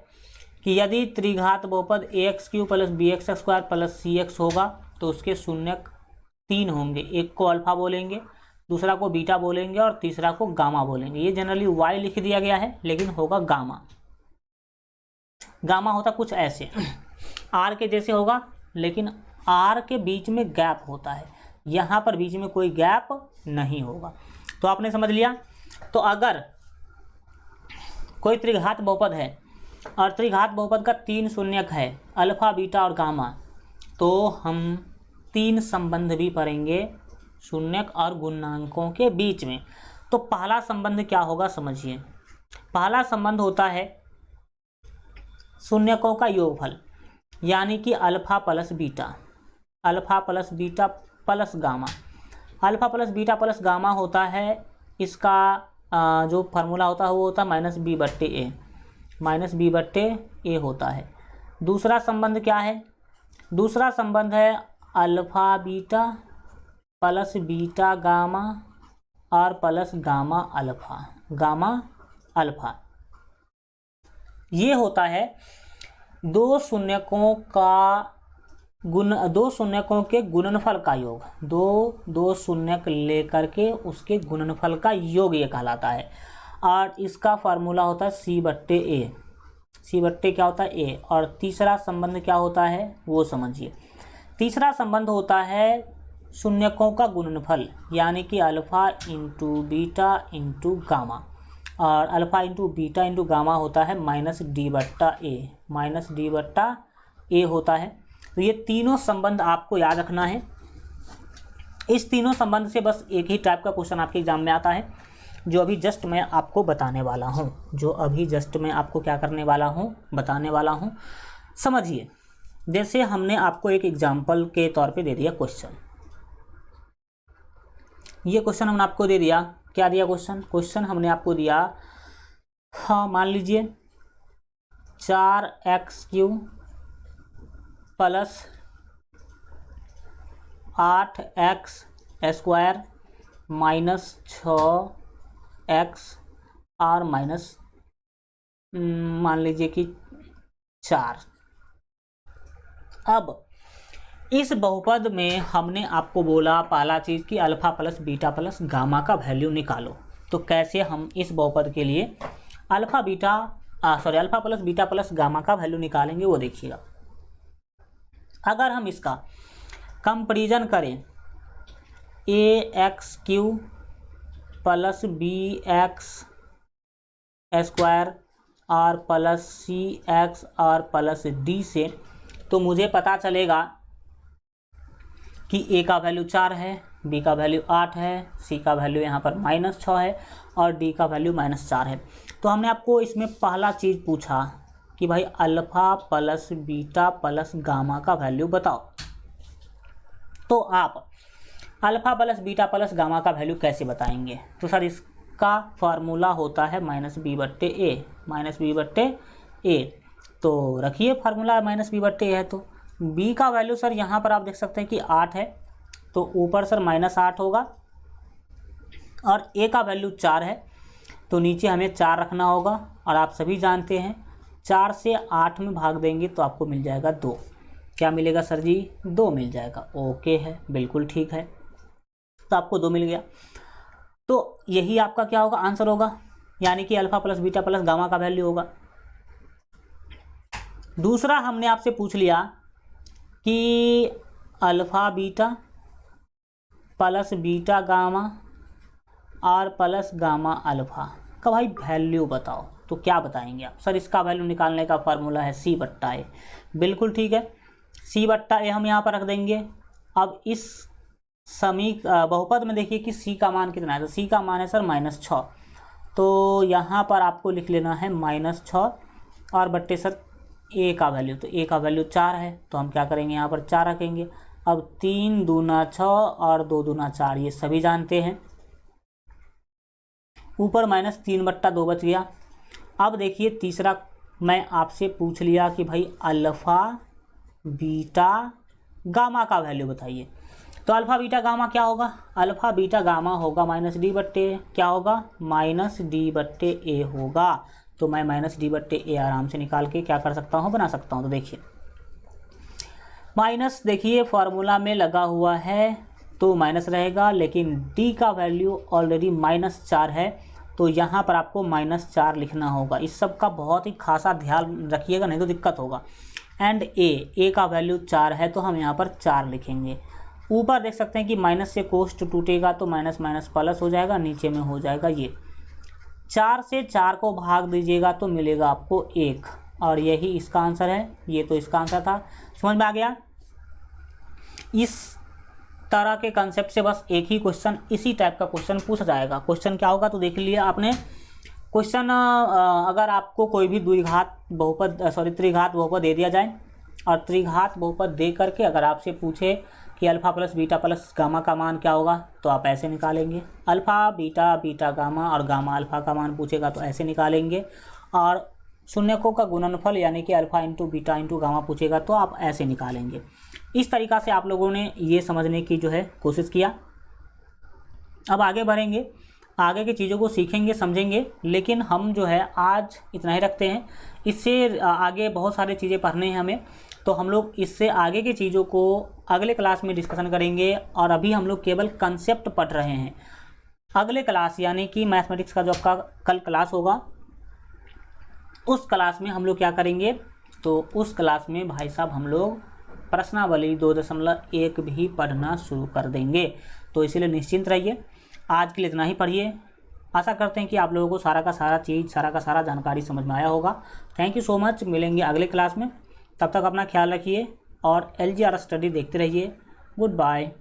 S1: कि यदि त्रिघात बहुपद ax³ plus bx² plus cx होगा तो उसके शून्यक 3 होंगे। एक को अल्फ़ा बोलेंगे, दूसरा को बीटा बोलेंगे और तीसरा को गामा बोलेंगे। ये जनरली y लिख दिया गया है लेकिन होगा गामा। गामा होता कुछ ऐसे r के जैसे होगा, लेकिन r के बीच में गैप होता है। यहाँ पर बीच में कोई गैप नहीं होगा। तो आपने समझ लिया। तो अगर कोई त्रिघात बहुपद है और त्रिघात बहुपद का 3 शून्यक है, अल्फ़ा बीटा और गामा, तो हम 3 संबंध भी पढ़ेंगे शून्यक और गुणांकों के बीच में। तो पहला संबंध क्या होगा समझिए। पहला संबंध होता है शून्यकों का योगफल, यानी कि alpha plus beta, alpha plus beta plus gamma. Alpha plus beta plus gamma होता है, इसका जो फार्मूला होता है वो होता है माइनस बी बट्टे ए, माइनस बी बट्टे ए होता है। दूसरा संबंध क्या है? दूसरा संबंध है alpha beta plus beta gamma और plus gamma alpha, gamma alpha. ये होता है दो शून्यकों के गुणनफल का योग। दो शून्यक लेकर के उसके गुणनफल का योग ये कहलाता है। और इसका फार्मूला होता है सी बट्टे ए, सी बट्टे क्या होता है ए। और तीसरा संबंध क्या होता है वो समझिए। तीसरा संबंध होता है शून्यकों का गुणनफल, यानी कि alpha into beta into gamma. और alpha into beta into gamma होता है माइनस डी बट्टा ए, माइनस डी बट्टा ए होता है। तो ये तीनों संबंध आपको याद रखना है। इस तीनों संबंध से बस एक ही टाइप का क्वेश्चन आपके एग्जाम में आता है, जो अभी जस्ट मैं आपको बताने वाला हूँ, जो अभी जस्ट मैं आपको क्या करने वाला हूँ, बताने वाला हूँ। समझिए, जैसे हमने आपको एक एग्जाम्पल के तौर पे दे दिया क्वेश्चन। ये क्वेश्चन हमने आपको दे दिया, क्या दिया क्वेश्चन हमने आपको दिया, हाँ मान लीजिए 4x³ plus 8x² minus 6x और माइनस मान लीजिए कि 4। अब इस बहुपद में हमने आपको बोला पहला चीज़ कि alpha plus beta plus gamma का वैल्यू निकालो। तो कैसे हम इस बहुपद के लिए alpha plus beta plus gamma का वैल्यू निकालेंगे वो देखिएगा। अगर हम इसका कंपैरिजन करें ax³ प्लस bx² और प्लस cx और प्लस d से, तो मुझे पता चलेगा कि a का वैल्यू 4 है, b का वैल्यू 8 है, c का वैल्यू यहाँ पर -6 है और d का वैल्यू -4 है। तो हमने आपको इसमें पहला चीज़ पूछा कि भाई alpha plus beta plus gamma का वैल्यू बताओ। तो आप alpha plus beta plus gamma का वैल्यू कैसे बताएंगे? तो सर इसका फार्मूला होता है -b/a, -b/a। तो रखिए फार्मूला -b/a है। तो b का वैल्यू सर यहाँ पर आप देख सकते हैं कि 8 है, तो ऊपर सर -8 होगा, और a का वैल्यू 4 है, तो नीचे हमें 4 रखना होगा। और आप सभी जानते हैं 4 से 8 में भाग देंगे तो आपको मिल जाएगा 2। क्या मिलेगा सर जी? 2 मिल जाएगा। ओके है, बिल्कुल ठीक है, तो आपको 2 मिल गया। तो यही आपका क्या होगा, आंसर होगा, यानी कि alpha plus beta plus gamma का वैल्यू होगा। दूसरा हमने आपसे पूछ लिया कि alpha beta plus beta gamma और प्लस गामा अल्फ़ा का भाई वैल्यू बताओ। तो क्या बताएंगे आप? सर इसका वैल्यू निकालने का फार्मूला है c/a। बिल्कुल ठीक है, c/a हम यहाँ पर रख देंगे। अब इस बहुपद में देखिए कि c का मान कितना है, तो c का मान है सर -6, तो यहाँ पर आपको लिख लेना है -6 और बट्टे सर a का वैल्यू, तो a का वैल्यू 4 है, तो हम क्या करेंगे यहाँ पर 4 रखेंगे। अब 3 दूना 6 और 2 दूना 4, ये सभी जानते हैं। ऊपर -3/2 बच गया। अब देखिए तीसरा मैं आपसे पूछ लिया कि भाई अल्फ़ा बीटा गामा का वैल्यू बताइए। तो अल्फ़ा बीटा गामा क्या होगा? अल्फ़ा बीटा गामा होगा -d/a, क्या होगा? -d/a होगा। तो मैं -d/a आराम से निकाल के क्या कर सकता हूँ, बना सकता हूँ। तो देखिए माइनस, देखिए फार्मूला में लगा हुआ है तो माइनस रहेगा, लेकिन d का वैल्यू ऑलरेडी -4 है, तो यहाँ पर आपको -4 लिखना होगा। इस सब का बहुत ही खासा ध्यान रखिएगा, नहीं तो दिक्कत होगा। एंड a का वैल्यू 4 है, तो हम यहाँ पर 4 लिखेंगे। ऊपर देख सकते हैं कि माइनस से कोष्ट टूटेगा तो माइनस माइनस प्लस हो जाएगा, नीचे में हो जाएगा ये 4 से 4 को भाग दीजिएगा तो मिलेगा आपको 1, और यही इसका आंसर है। ये तो इसका आंसर था, समझ में आ गया। इस तरह के कंसेप्ट से बस एक ही क्वेश्चन, इसी टाइप का क्वेश्चन पूछा जाएगा। क्वेश्चन क्या होगा तो देख लिया आपने। क्वेश्चन अगर आपको कोई भी त्रिघात बहुपद दे दिया जाए और त्रिघात बहुपद दे करके अगर आपसे पूछे कि alpha plus beta plus gamma का मान क्या होगा, तो आप ऐसे निकालेंगे। अल्फ़ा बीटा बीटा गामा और गामा अल्फ़ा का मान पूछेगा तो ऐसे निकालेंगे। और शून्यकों का गुणनफल यानी कि alpha into beta into gamma पूछेगा तो आप ऐसे निकालेंगे। इस तरीक़ा से आप लोगों ने ये समझने की जो है कोशिश किया। अब आगे बढ़ेंगे, आगे की चीज़ों को सीखेंगे, समझेंगे, लेकिन हम जो है आज इतना ही रखते हैं। इससे आगे बहुत सारी चीज़ें पढ़ने हैं हमें, तो हम लोग इससे आगे की चीज़ों को अगले क्लास में डिस्कशन करेंगे। और अभी हम लोग केवल कंसेप्ट पढ़ रहे हैं। अगले क्लास यानी कि मैथमेटिक्स का जो आपका कल क्लास होगा, उस क्लास में हम लोग क्या करेंगे, तो उस क्लास में भाई साहब हम लोग प्रश्नावली 2.1 भी पढ़ना शुरू कर देंगे। तो इसीलिए निश्चिंत रहिए। आज के लिए इतना ही पढ़िए। आशा करते हैं कि आप लोगों को सारा का सारा चीज़, सारा का सारा जानकारी समझ में आया होगा। Thank you so much. मिलेंगे अगले क्लास में। तब तक अपना ख्याल रखिए और LGR स्टडी देखते रहिए। Good bye.